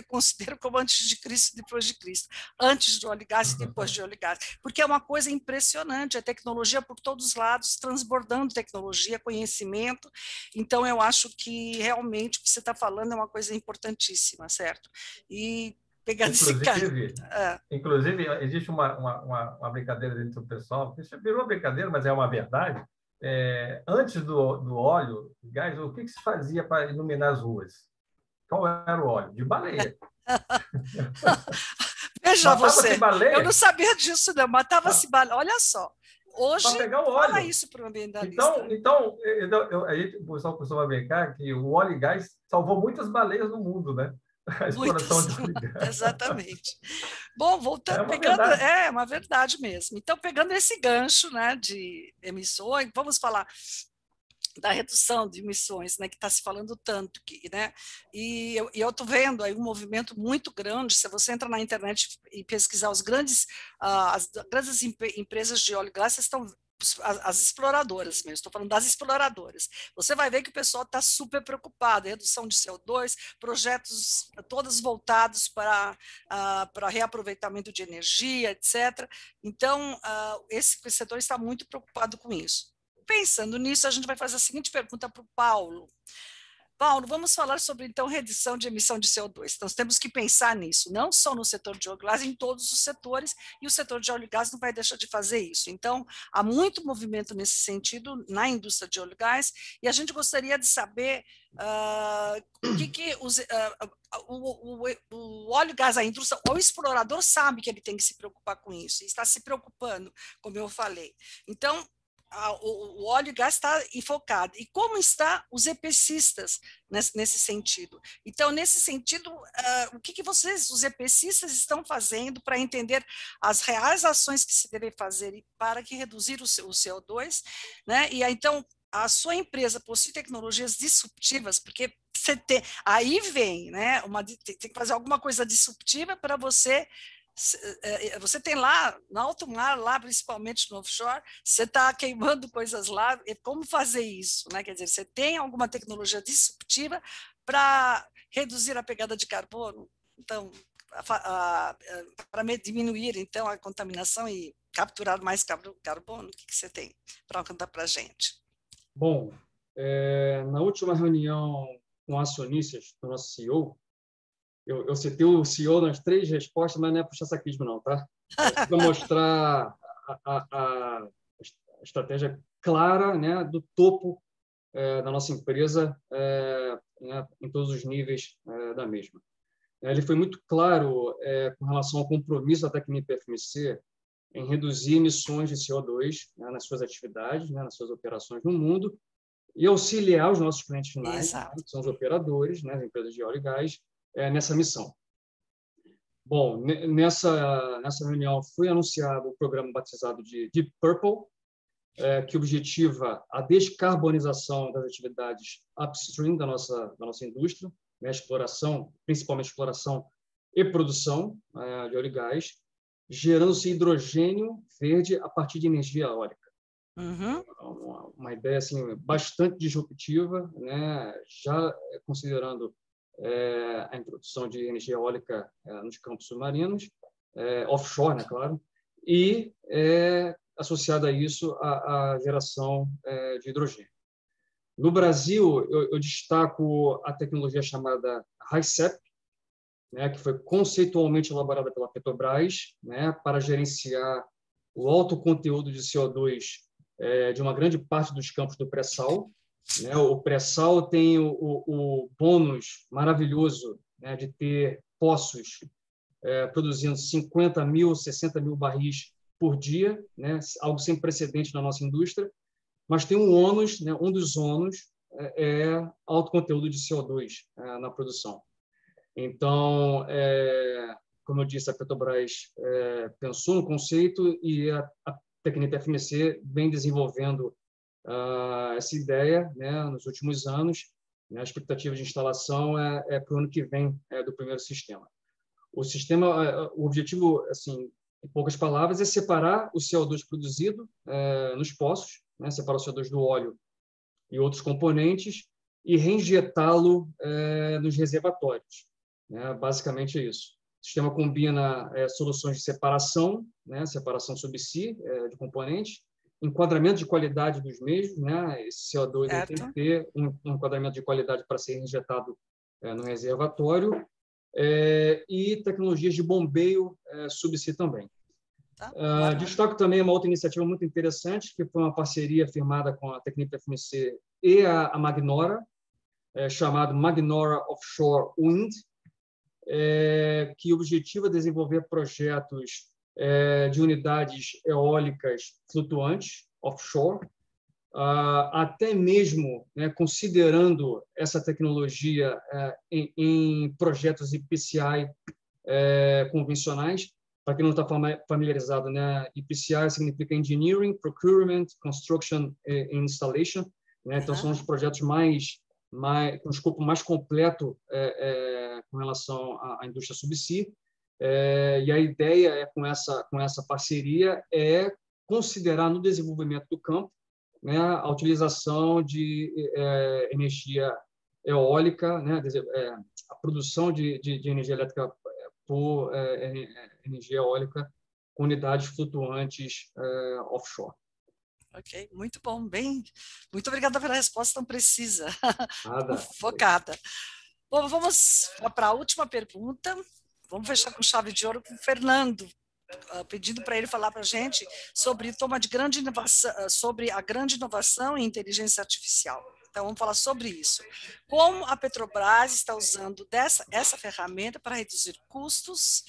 Speaker 2: considero como antes de Cristo e depois de Cristo, antes de óleo e gás e depois de óleo e gás, porque é uma coisa impressionante, a tecnologia por todos os lados, transbordando tecnologia, conhecimento. Então, eu acho que realmente o que você está falando é uma coisa importantíssima, certo? E pegando esse cara...
Speaker 3: Inclusive, existe uma brincadeira dentro do pessoal, que virou uma brincadeira, mas é uma verdade. Antes do óleo, gás, o que se fazia para iluminar as ruas? Qual era o óleo? De baleia.
Speaker 2: Veja você, eu não sabia disso, não. Matava-se baleia. Olha só. Hoje, fala isso para o ambientalista.
Speaker 3: Então aí o pessoal costuma brincar que o óleo e gás salvou muitas baleias no mundo, né? A exploração de óleo e gás.
Speaker 2: Exatamente. Bom, voltando, é uma verdade mesmo. Então, pegando esse gancho, né, de emissões, vamos falar da redução de emissões, né, que está se falando tanto aqui, né? E eu estou vendo aí um movimento muito grande. Se você entra na internet e pesquisar as grandes empresas de óleo e gás, estão as exploradoras mesmo, estou falando das exploradoras. Você vai ver que o pessoal está super preocupado, redução de CO2, projetos todos voltados para reaproveitamento de energia, etc. Então, esse setor está muito preocupado com isso. Pensando nisso, a gente vai fazer a seguinte pergunta para o Paulo. Paulo, vamos falar sobre, então, redução de emissão de CO2. Então, temos que pensar nisso, não só no setor de óleo e gás, em todos os setores, e o setor de óleo e gás não vai deixar de fazer isso. Então, há muito movimento nesse sentido na indústria de óleo e gás, e a gente gostaria de saber o óleo e gás, a indústria, o explorador sabe que ele tem que se preocupar com isso, e está se preocupando, como eu falei. Então, o óleo e gás está enfocado. E como estão os EPCistas nesse sentido? Então, nesse sentido, o que os EPCistas estão fazendo para entender as reais ações que se devem fazer para que reduzir o CO2, né? E então, a sua empresa possui tecnologias disruptivas, porque aí vem, né? Tem que fazer alguma coisa disruptiva para você tem lá, no alto mar, lá principalmente no offshore, você está queimando coisas lá, como fazer isso? Né? Quer dizer, você tem alguma tecnologia disruptiva para reduzir a pegada de carbono? Então, para diminuir então, a contaminação e capturar mais carbono, o que você tem para contar para a gente?
Speaker 5: Bom, na última reunião com acionistas do nosso CEO, eu citei o CEO nas 3 respostas, mas não é puxa-saquismo, não, tá? É para mostrar a estratégia clara, né, do topo da nossa empresa, né, em todos os níveis da mesma. Ele foi muito claro com relação ao compromisso da Tecnip-FMC em reduzir emissões de CO2, né, nas suas atividades, né, nas suas operações no mundo, e auxiliar os nossos clientes finais, né, que são os operadores, né, as empresas de óleo e gás, nessa missão. Bom, nessa reunião foi anunciado o programa batizado de Deep Purple, que objetiva a descarbonização das atividades upstream da nossa indústria, né, exploração, principalmente exploração e produção de óleo e gás, gerando-se hidrogênio verde a partir de energia eólica. Uma ideia assim, bastante disruptiva, né? Já considerando a introdução de energia eólica nos campos submarinos, offshore, né, claro, e associada a isso a geração de hidrogênio. No Brasil, eu destaco a tecnologia chamada HICEP, né, que foi conceitualmente elaborada pela Petrobras, né, para gerenciar o alto conteúdo de CO2 de uma grande parte dos campos do pré-sal. Né? O pré-sal tem o bônus maravilhoso, né, de ter poços produzindo 50 mil, 60 mil barris por dia, né, algo sem precedente na nossa indústria, mas tem um ônus, né, um dos ônus é alto conteúdo de CO2 na produção. Então, como eu disse, a Petrobras pensou no conceito e a Tecnip FMC vem desenvolvendo essa ideia, né, nos últimos anos. Né, a expectativa de instalação é para o ano que vem do primeiro sistema. O objetivo, assim, em poucas palavras, é separar o CO2 produzido nos poços, né, separar o CO2 do óleo e outros componentes e reinjetá-lo nos reservatórios. Né, basicamente é isso. O sistema combina soluções de separação, né, separação sub-si de componentes, enquadramento de qualidade dos mesmos, né, esse CO2 tem que ter um enquadramento de qualidade para ser injetado no reservatório, e tecnologias de bombeio sub-si também. Destaco também uma outra iniciativa muito interessante, que foi uma parceria firmada com a Tecnip FMC e a Magnora, chamado Magnora Offshore Wind, que objetiva desenvolver projetos de unidades eólicas flutuantes, offshore, até mesmo, né, considerando essa tecnologia em projetos EPCI convencionais. Para quem não está familiarizado, né, EPCI significa Engineering, Procurement, Construction and Installation. Né, então, são os projetos com escopo mais completo com relação à indústria sub-si. E a ideia com essa parceria é considerar no desenvolvimento do campo, né, a utilização de energia eólica, né, a produção de energia elétrica por energia eólica com unidades flutuantes offshore.
Speaker 2: Ok, muito bom, muito obrigada pela resposta tão precisa,
Speaker 5: Nada.
Speaker 2: focada. Bom, vamos para a última pergunta. Vamos fechar com chave de ouro com o Fernando, pedindo para ele falar para a gente sobre a grande inovação em inteligência artificial. Então, vamos falar sobre isso. Como a Petrobras está usando essa ferramenta para reduzir custos,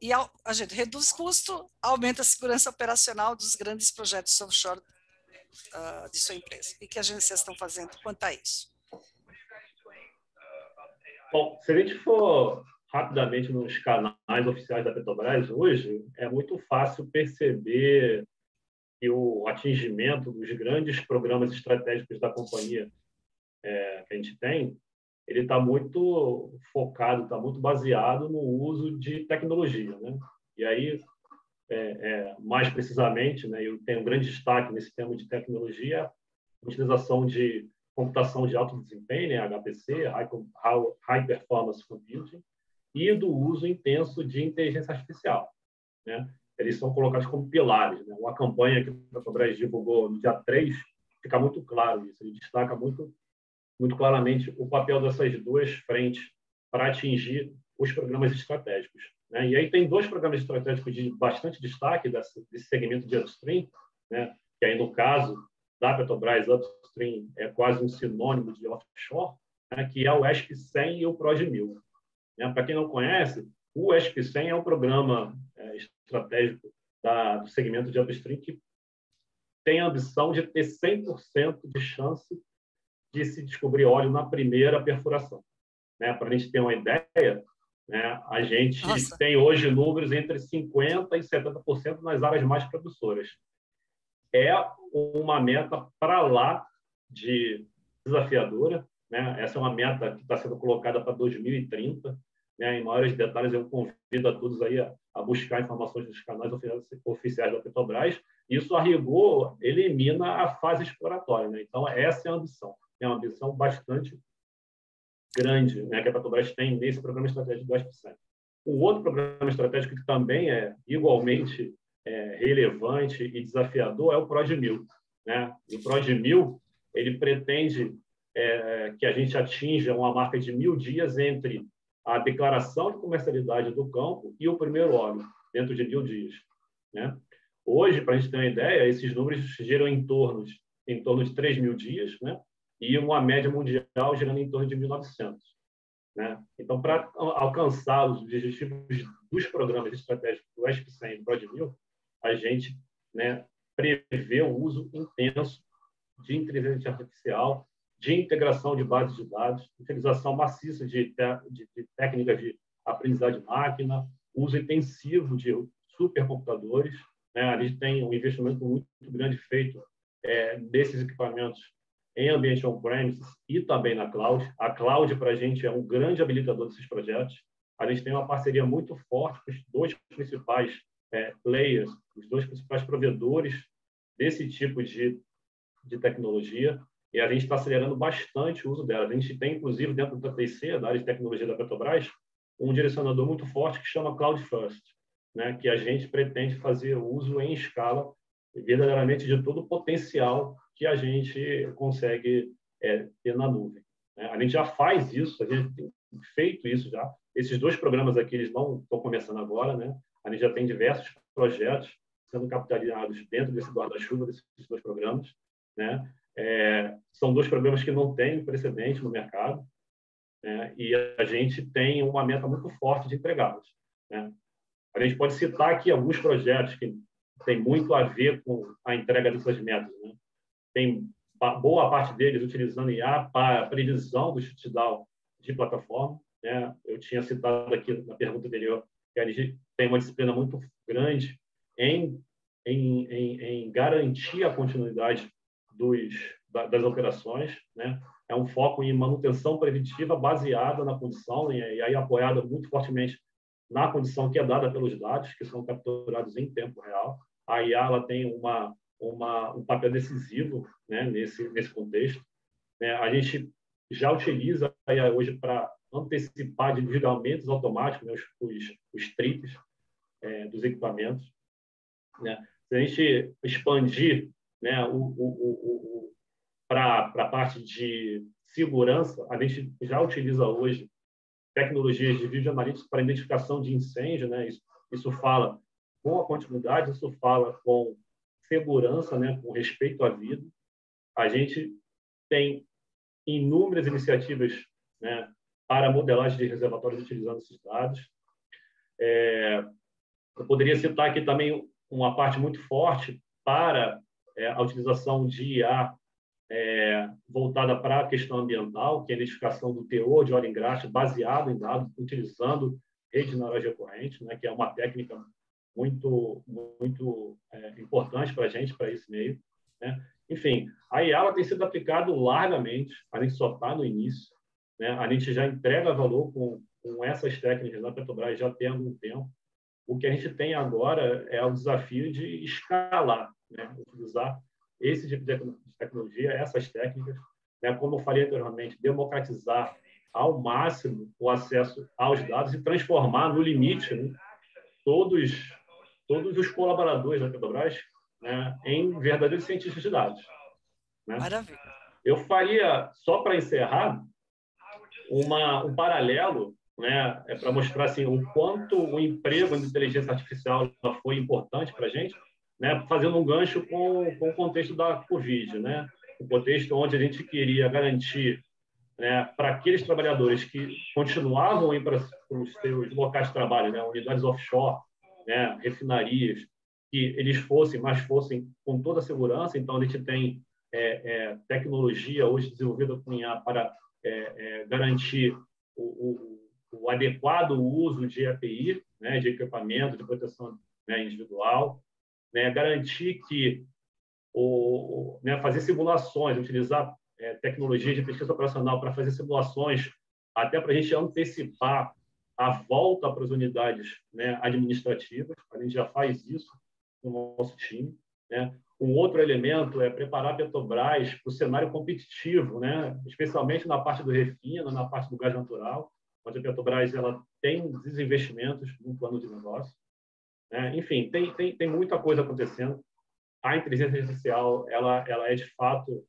Speaker 2: e a gente reduz custo, aumenta a segurança operacional dos grandes projetos offshore de sua empresa. E que agências estão fazendo quanto a isso?
Speaker 7: Bom, se a gente for rapidamente nos canais oficiais da Petrobras hoje, é muito fácil perceber que o atingimento dos grandes programas estratégicos da companhia que a gente tem, ele está muito focado, está muito baseado no uso de tecnologia, né? E aí, mais precisamente, né, eu tenho um grande destaque nesse tema de tecnologia, a utilização de computação de alto desempenho, né, HPC, High Performance Computing, e do uso intenso de inteligência artificial, né? Eles são colocados como pilares, né? Uma campanha que a Petrobras divulgou no dia 3, fica muito claro isso, ele destaca muito claramente o papel dessas duas frentes para atingir os programas estratégicos, né? E aí tem dois programas estratégicos de bastante destaque desse segmento de upstream, né? Que aí, no caso da Petrobras, upstream é quase um sinônimo de offshore, né? Que é o ESP-100 e o PROD-1000. Né? Para quem não conhece, o ESP-100 é um programa estratégico do segmento de upstream que tem a ambição de ter 100% de chance de se descobrir óleo na primeira perfuração. Né? Para a gente ter uma ideia, né, a gente tem hoje números entre 50% e 70% nas áreas mais produtoras. É uma meta para lá de desafiadora, né? Essa é uma meta que está sendo colocada para 2030. Né? Em maiores detalhes, eu convido a todos aí a a buscar informações nos canais oficiais da Petrobras. Isso, a rigor, elimina a fase exploratória, né? Então, essa é a ambição. É uma ambição bastante grande, né, que a Petrobras tem nesse programa estratégico do ESP-100. Um outro programa estratégico que também é igualmente relevante e desafiador é o PROD-1000, né? E o PROD-1000, ele pretende que a gente atinja uma marca de 1.000 dias entre a declaração de comercialidade do campo e o primeiro óleo, dentro de 1.000 dias, né? Hoje, para a gente ter uma ideia, esses números giram em torno de 3.000 dias, né? E uma média mundial girando em torno de 1.900. Né? Então, para alcançar os objetivos dos programas estratégicos do ESP-100 e do PROD-1000, a gente, né, prevê o uso intenso de inteligência artificial, de integração de bases de dados, utilização maciça de técnicas de aprendizagem de máquina, uso intensivo de supercomputadores, né? A gente tem um investimento muito grande feito desses equipamentos em ambiente on-premises e também na cloud. A cloud, para a gente, é um grande habilitador desses projetos. A gente tem uma parceria muito forte com os dois principais players, os dois principais provedores desse tipo de tecnologia, e a gente está acelerando bastante o uso dela. A gente tem, inclusive, dentro da TIC, da área de tecnologia da Petrobras, um direcionador muito forte que chama Cloud First, né, que a gente pretende fazer uso em escala, verdadeiramente, de todo o potencial que a gente consegue ter na nuvem, né? A gente já faz isso, a gente tem feito isso já. Esses dois programas aqui, eles não estão começando agora, né? A gente já tem diversos projetos sendo capitalizados dentro desse guarda-chuva desses dois programas, né? São dois programas que não têm precedente no mercado, né? E a gente tem uma meta muito forte de entregá-los, né? A gente pode citar aqui alguns projetos que têm muito a ver com a entrega dessas metas, né? Tem boa parte deles utilizando IA para a previsão do shutdown de plataforma, né? Eu tinha citado aqui na pergunta anterior que a gente tem uma disciplina muito grande em garantir a continuidade das operações, né? É um foco em manutenção preventiva baseada na condição e aí apoiada muito fortemente na condição que é dada pelos dados, que são capturados em tempo real. A IA ela tem um papel decisivo, né, nesse contexto, né? A gente já utiliza a IA hoje para antecipar desligamentos automáticos, né, os trips dos equipamentos, né? Se a gente expandir, né, para a parte de segurança, a gente já utiliza hoje tecnologias de vídeo analítico para identificação de incêndio, né? Isso fala com a continuidade, isso fala com segurança, né? Com respeito à vida. A gente tem inúmeras iniciativas, né, para modelagem de reservatórios utilizando esses dados. Eu poderia citar aqui também uma parte muito forte para a utilização de IA voltada para a questão ambiental, que é a identificação do teor de óleo ingraxo baseado em dados, utilizando rede de neurologia recorrente, né, que é uma técnica muito importante para a gente, para esse meio, né? Enfim, a IA ela tem sido aplicada largamente, a gente só está no início, né? A gente já entrega valor com essas técnicas na Petrobras já tem algum tempo. O que a gente tem agora é o desafio de escalar, né? Utilizar esse tipo de tecnologia, essas técnicas, né? Como eu falei anteriormente, democratizar ao máximo o acesso aos dados e transformar no limite, né, todos os colaboradores da Petrobras, né, em verdadeiros cientistas de dados, né?
Speaker 2: Maravilha.
Speaker 7: Eu faria, só para encerrar, um paralelo, né, para mostrar assim, o quanto o emprego de inteligência artificial foi importante para a gente, né, fazendo um gancho com o contexto da Covid, né, o contexto onde a gente queria garantir, né, para aqueles trabalhadores que continuavam a ir para os seus locais de trabalho, né, unidades offshore, né, refinarias, que eles fossem com toda a segurança. Então, a gente tem tecnologia hoje desenvolvida com IA para garantir o adequado uso de EPI, né, de equipamento de proteção, né, individual, né, garantir que né, fazer simulações, utilizar tecnologia de pesquisa operacional para fazer simulações, até para a gente antecipar a volta para as unidades, né, administrativas. A gente já faz isso no nosso time, né? Um outro elemento é preparar a Petrobras para o cenário competitivo, né? Especialmente na parte do refino, na parte do gás natural, onde a Petrobras ela tem desinvestimentos no plano de negócio, né? Enfim, tem muita coisa acontecendo. A inteligência artificial ela é, de fato,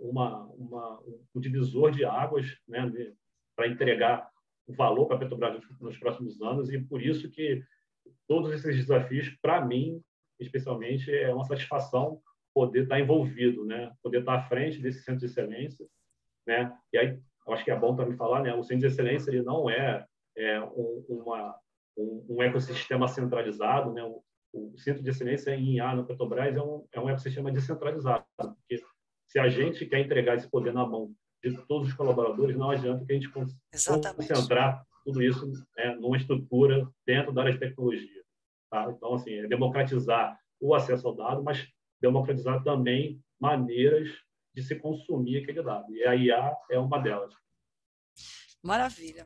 Speaker 7: um divisor de águas, né? Para entregar o valor para a Petrobras nos próximos anos, e por isso que todos esses desafios, para mim, especialmente, é uma satisfação poder estar envolvido, né? Poder estar à frente desse centro de excelência, né? E aí, eu acho que é bom também falar, né? O centro de excelência ele não é um ecossistema centralizado, né? O centro de excelência em IA na Petrobras é um ecossistema descentralizado, porque se a gente quer entregar esse poder na mão de todos os colaboradores, não adianta que a gente concentrar tudo isso, né, numa estrutura dentro da área de tecnologia. Tá? Então, assim, é democratizar o acesso ao dado, mas democratizar também maneiras de se consumir aquele dado. E a IA é uma delas.
Speaker 2: Maravilha.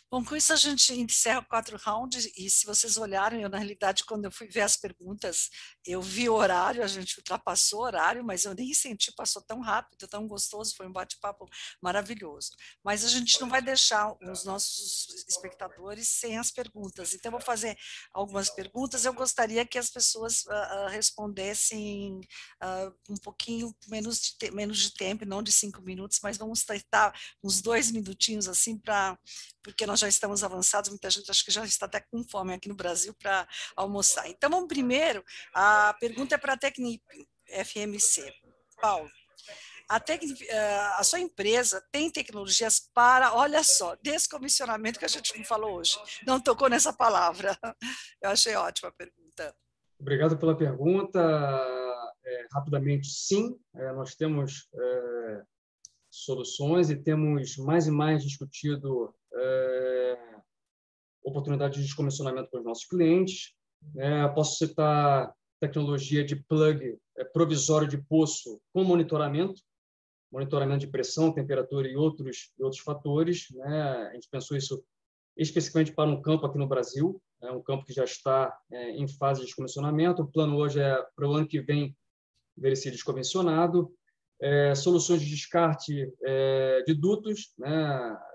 Speaker 2: Bom, com isso a gente encerra o 4 rounds, e se vocês olharem, eu, na realidade, quando eu fui ver as perguntas, eu vi o horário, a gente ultrapassou o horário, mas eu nem senti, passou tão rápido, tão gostoso, foi um bate-papo maravilhoso. Mas a gente não vai deixar os nossos espectadores sem as perguntas, então eu vou fazer algumas perguntas, eu gostaria que as pessoas respondessem um pouquinho menos de tempo, não de 5 minutos, mas vamos tentar uns 2 minutinhos assim, porque nós já estamos avançados, muita gente acho que já está até com fome aqui no Brasil para almoçar. Então, vamos primeiro, a pergunta é para a Tecnip FMC. Paulo, a sua empresa tem tecnologias para, olha só, descomissionamento, que a gente não falou hoje, não tocou nessa palavra. Eu achei ótima a pergunta.
Speaker 5: Obrigado pela pergunta. Rapidamente, sim, nós temos soluções e temos mais e mais discutido oportunidade de descomissionamento para os nossos clientes. Posso citar tecnologia de plug provisório de poço com monitoramento de pressão, temperatura e outros fatores. A gente pensou isso especificamente para um campo aqui no Brasil, um campo que já está em fase de descomissionamento. O plano hoje é para o ano que vem ver esse descomissionado. Soluções de descarte de dutos,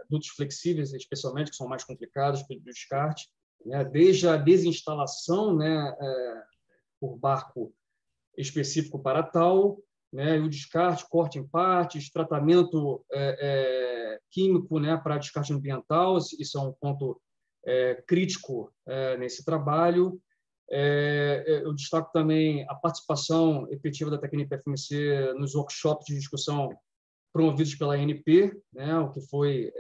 Speaker 5: dutos flexíveis, especialmente, que são mais complicados para o descarte, desde a desinstalação por barco específico para tal, e o descarte, corte em partes, tratamento químico para descarte ambiental, isso é um ponto crítico nesse trabalho. Eu destaco também a participação efetiva da Tecnip FMC nos workshops de discussão promovidos pela ANP, o que foi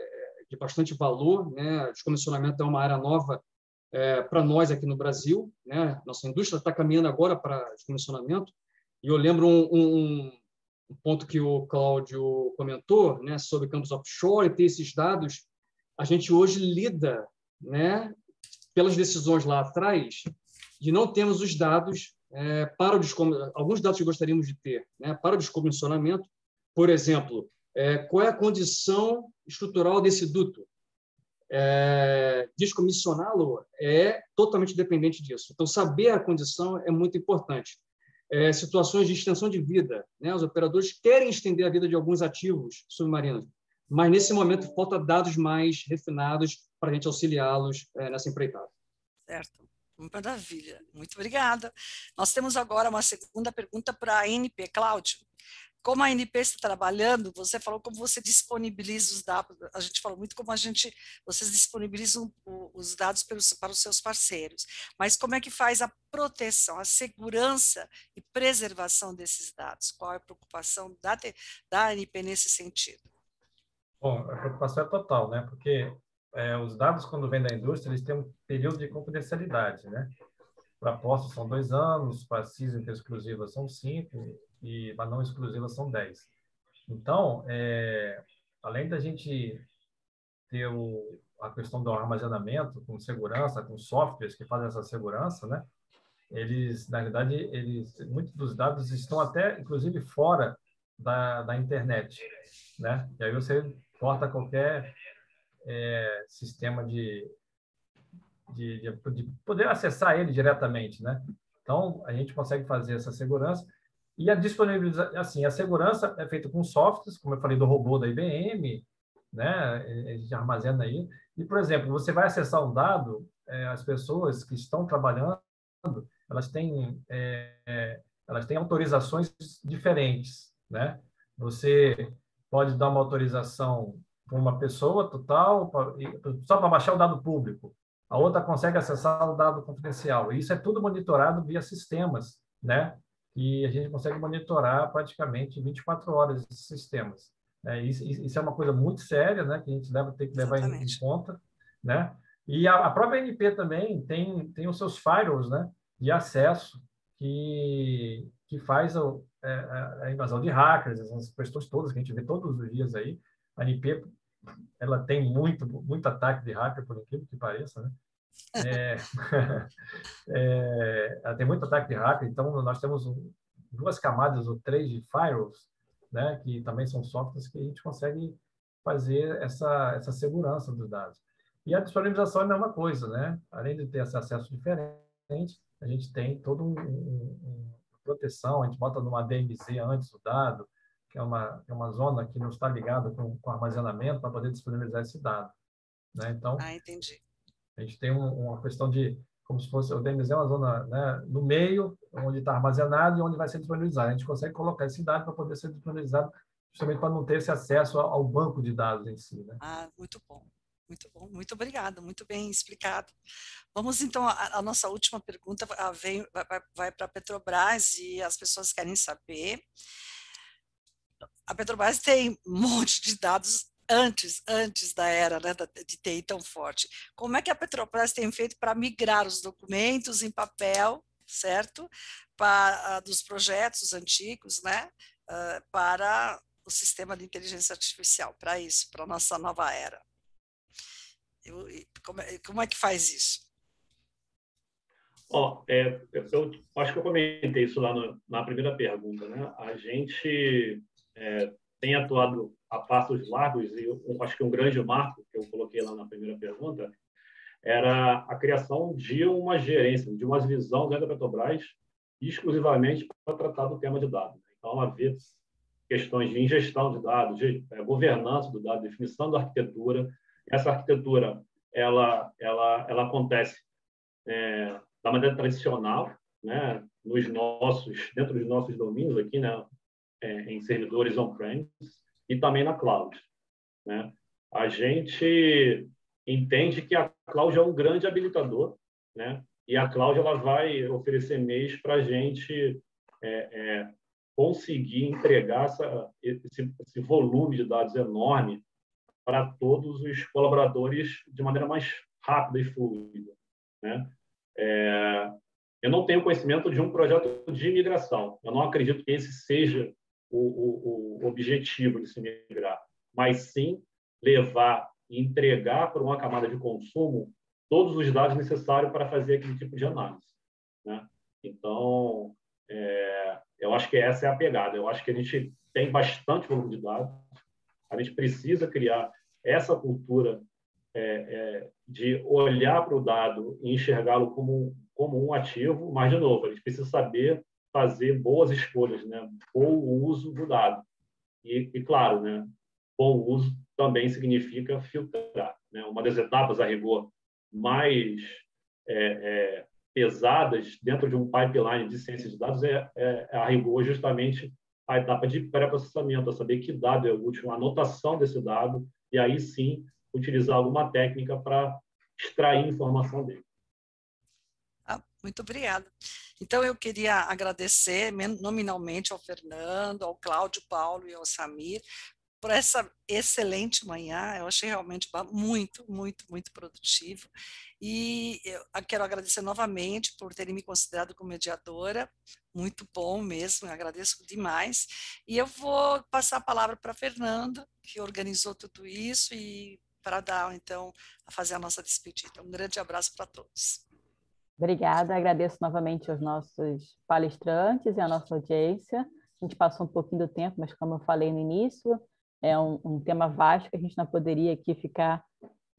Speaker 5: de bastante valor. Descomissionamento é uma área nova para nós aqui no Brasil. Nossa indústria está caminhando agora para descomissionamento. E eu lembro um ponto que o Cláudio comentou, sobre campos offshore e ter esses dados. A gente hoje lida, pelas decisões lá atrás, de não termos os dados para alguns dados que gostaríamos de ter, para o descomissionamento. Por exemplo, qual é a condição estrutural desse duto? Descomissioná-lo é totalmente dependente disso. Então, saber a condição é muito importante. Situações de extensão de vida. Os operadores querem estender a vida de alguns ativos submarinos, mas, nesse momento, falta dados mais refinados para a gente auxiliá-los nessa empreitada.
Speaker 2: Certo. Maravilha. Muito obrigada. Nós temos agora uma segunda pergunta para a ANP. Cláudio, como a ANP está trabalhando, você falou como você disponibiliza os dados, a gente falou muito como vocês disponibilizam os dados para os seus parceiros, mas como é que faz a proteção, a segurança e preservação desses dados? Qual é a preocupação da ANP nesse sentido?
Speaker 3: Bom, a preocupação é total, né? Porque os dados, quando vêm da indústria, eles têm um período de confidencialidade, né? Para postos são 2 anos, para CIS exclusiva são 5, e para não exclusiva são 10. Então, além da gente ter a questão do armazenamento com segurança, com softwares que fazem essa segurança, né? Eles, na verdade, muitos dos dados estão até, inclusive, fora da internet, né? E aí você corta qualquer sistema de poder acessar ele diretamente, né? Então, a gente consegue fazer essa segurança. E a disponibilização, assim, a segurança é feita com softwares, como eu falei do robô da IBM, né? A gente armazena aí. E, por exemplo, você vai acessar um dado, as pessoas que estão trabalhando, elas têm autorizações diferentes, né? Você pode dar uma autorização para uma pessoa total, só para baixar o dado público. A outra consegue acessar o dado confidencial. E isso é tudo monitorado via sistemas, né? E a gente consegue monitorar praticamente 24 horas esses sistemas. Isso é uma coisa muito séria, né? Que a gente tem que levar em conta, né? E a própria ANP também tem os seus firewalls, né? De acesso que faz a invasão de hackers, essas questões todas que a gente vê todos os dias aí. A ANP, ela tem muito ataque de hacker, por incrível que pareça, né? Ela tem muito ataque de hacker, então nós temos 2 camadas ou 3 de firewalls, né? Que também são softwares que a gente consegue fazer essa segurança dos dados. E a disponibilização é a mesma coisa, né? Além de ter esse acesso diferente, a gente tem toda uma proteção, a gente bota numa DMZ antes o dado, que é uma zona que não está ligada com armazenamento para poder disponibilizar esse dado, né? Então,
Speaker 2: entendi.
Speaker 3: A gente tem uma questão de, como se fosse, o DMZ é uma zona, né, no meio, onde está armazenado e onde vai ser disponibilizado. A gente consegue colocar esse dado para poder ser disponibilizado, justamente para não ter esse acesso ao banco de dados em si, né?
Speaker 2: Muito bom. Muito bom, muito obrigada, muito bem explicado. Vamos então, a nossa última pergunta vai para a Petrobras e as pessoas querem saber. A Petrobras tem um monte de dados antes da era, né, de TI tão forte. Como é que a Petrobras tem feito para migrar os documentos em papel, certo? Dos projetos antigos, né, para o sistema de inteligência artificial, para isso, para a nossa nova era? Como é que faz isso?
Speaker 7: Eu acho que eu comentei isso lá na primeira pergunta, né? A gente tem atuado a passos largos e eu acho que um grande marco que eu coloquei lá na primeira pergunta era a criação de uma gerência, de uma divisão dentro da Petrobras exclusivamente para tratar do tema de dados. Então, haver questões de ingestão de dados, de governança do dado, definição da arquitetura. Essa arquitetura ela acontece da maneira tradicional, né, dentro dos nossos domínios aqui, né, em servidores on-premise e também na cloud, né? A gente entende que a cloud é um grande habilitador, né? E a cloud ela vai oferecer meios para a gente conseguir entregar esse volume de dados enorme para todos os colaboradores de maneira mais rápida e fluida, né? Eu não tenho conhecimento de um projeto de migração. Eu não acredito que esse seja o objetivo de se migrar, mas sim levar e entregar para uma camada de consumo todos os dados necessários para fazer aquele tipo de análise, né? Então, eu acho que essa é a pegada. Eu acho que a gente tem bastante volume de dados. A gente precisa criar essa cultura de olhar para o dado e enxergá-lo como um ativo, mas, de novo, a gente precisa saber fazer boas escolhas, né? Bom uso do dado. E claro, né? Bom uso também significa filtrar, né? Uma das etapas, a rigor, mais pesadas dentro de um pipeline de ciência de dados a rigor, justamente a etapa de pré-processamento, a saber que dado é útil, a anotação desse dado, e aí sim utilizar alguma técnica para extrair informação dele.
Speaker 2: Muito obrigada. Então, eu queria agradecer nominalmente ao Fernando, ao Cláudio, Paulo e ao Samir por essa excelente manhã. Eu achei realmente muito, muito, muito produtivo. E eu quero agradecer novamente por terem me considerado como mediadora. Muito bom mesmo, eu agradeço demais. E eu vou passar a palavra para a Fernanda, que organizou tudo isso, e para dar, então, a fazer a nossa despedida. Um grande abraço para todos.
Speaker 1: Obrigada, agradeço novamente aos nossos palestrantes e à nossa audiência. A gente passou um pouquinho do tempo, mas como eu falei no início, é um tema vasto que a gente não poderia aqui ficar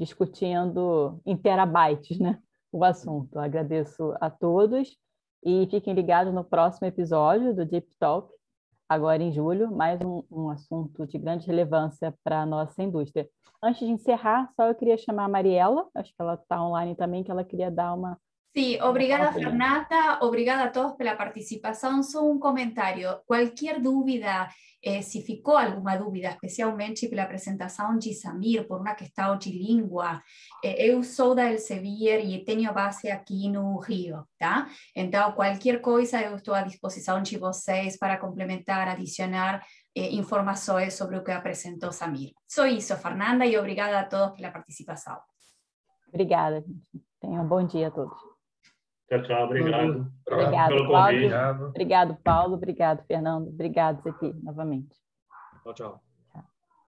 Speaker 1: discutindo em terabytes, né, o assunto. Eu agradeço a todos e fiquem ligados no próximo episódio do Deep Talk, agora em julho, mais um assunto de grande relevância para a nossa indústria. Antes de encerrar, só eu queria chamar a Mariela, acho que ela está online também, que ela queria dar uma...
Speaker 8: Sí, obrigada Fernanda, obrigada a todos pela participação. Só um comentário. Qualquer dúvida, se ficou alguma dúvida, especialmente pela apresentação de Samir, por uma questão de língua, eu sou da Elsevier e tenho base aqui no Rio, tá? Então, qualquer coisa, eu estou à disposição de vocês para complementar, adicionar informações sobre o que apresentou Samir. Só isso, Fernanda, e obrigada a todos pela participação.
Speaker 1: Obrigada, gente. Tenham um bom dia a todos.
Speaker 7: Tchau, tchau. Obrigado.
Speaker 1: Obrigado,
Speaker 7: pelo
Speaker 1: Cláudio.
Speaker 7: convite.
Speaker 1: Obrigado, Paulo. Obrigado, Fernando. Obrigado, Zeki, novamente.
Speaker 5: Tchau, tchau.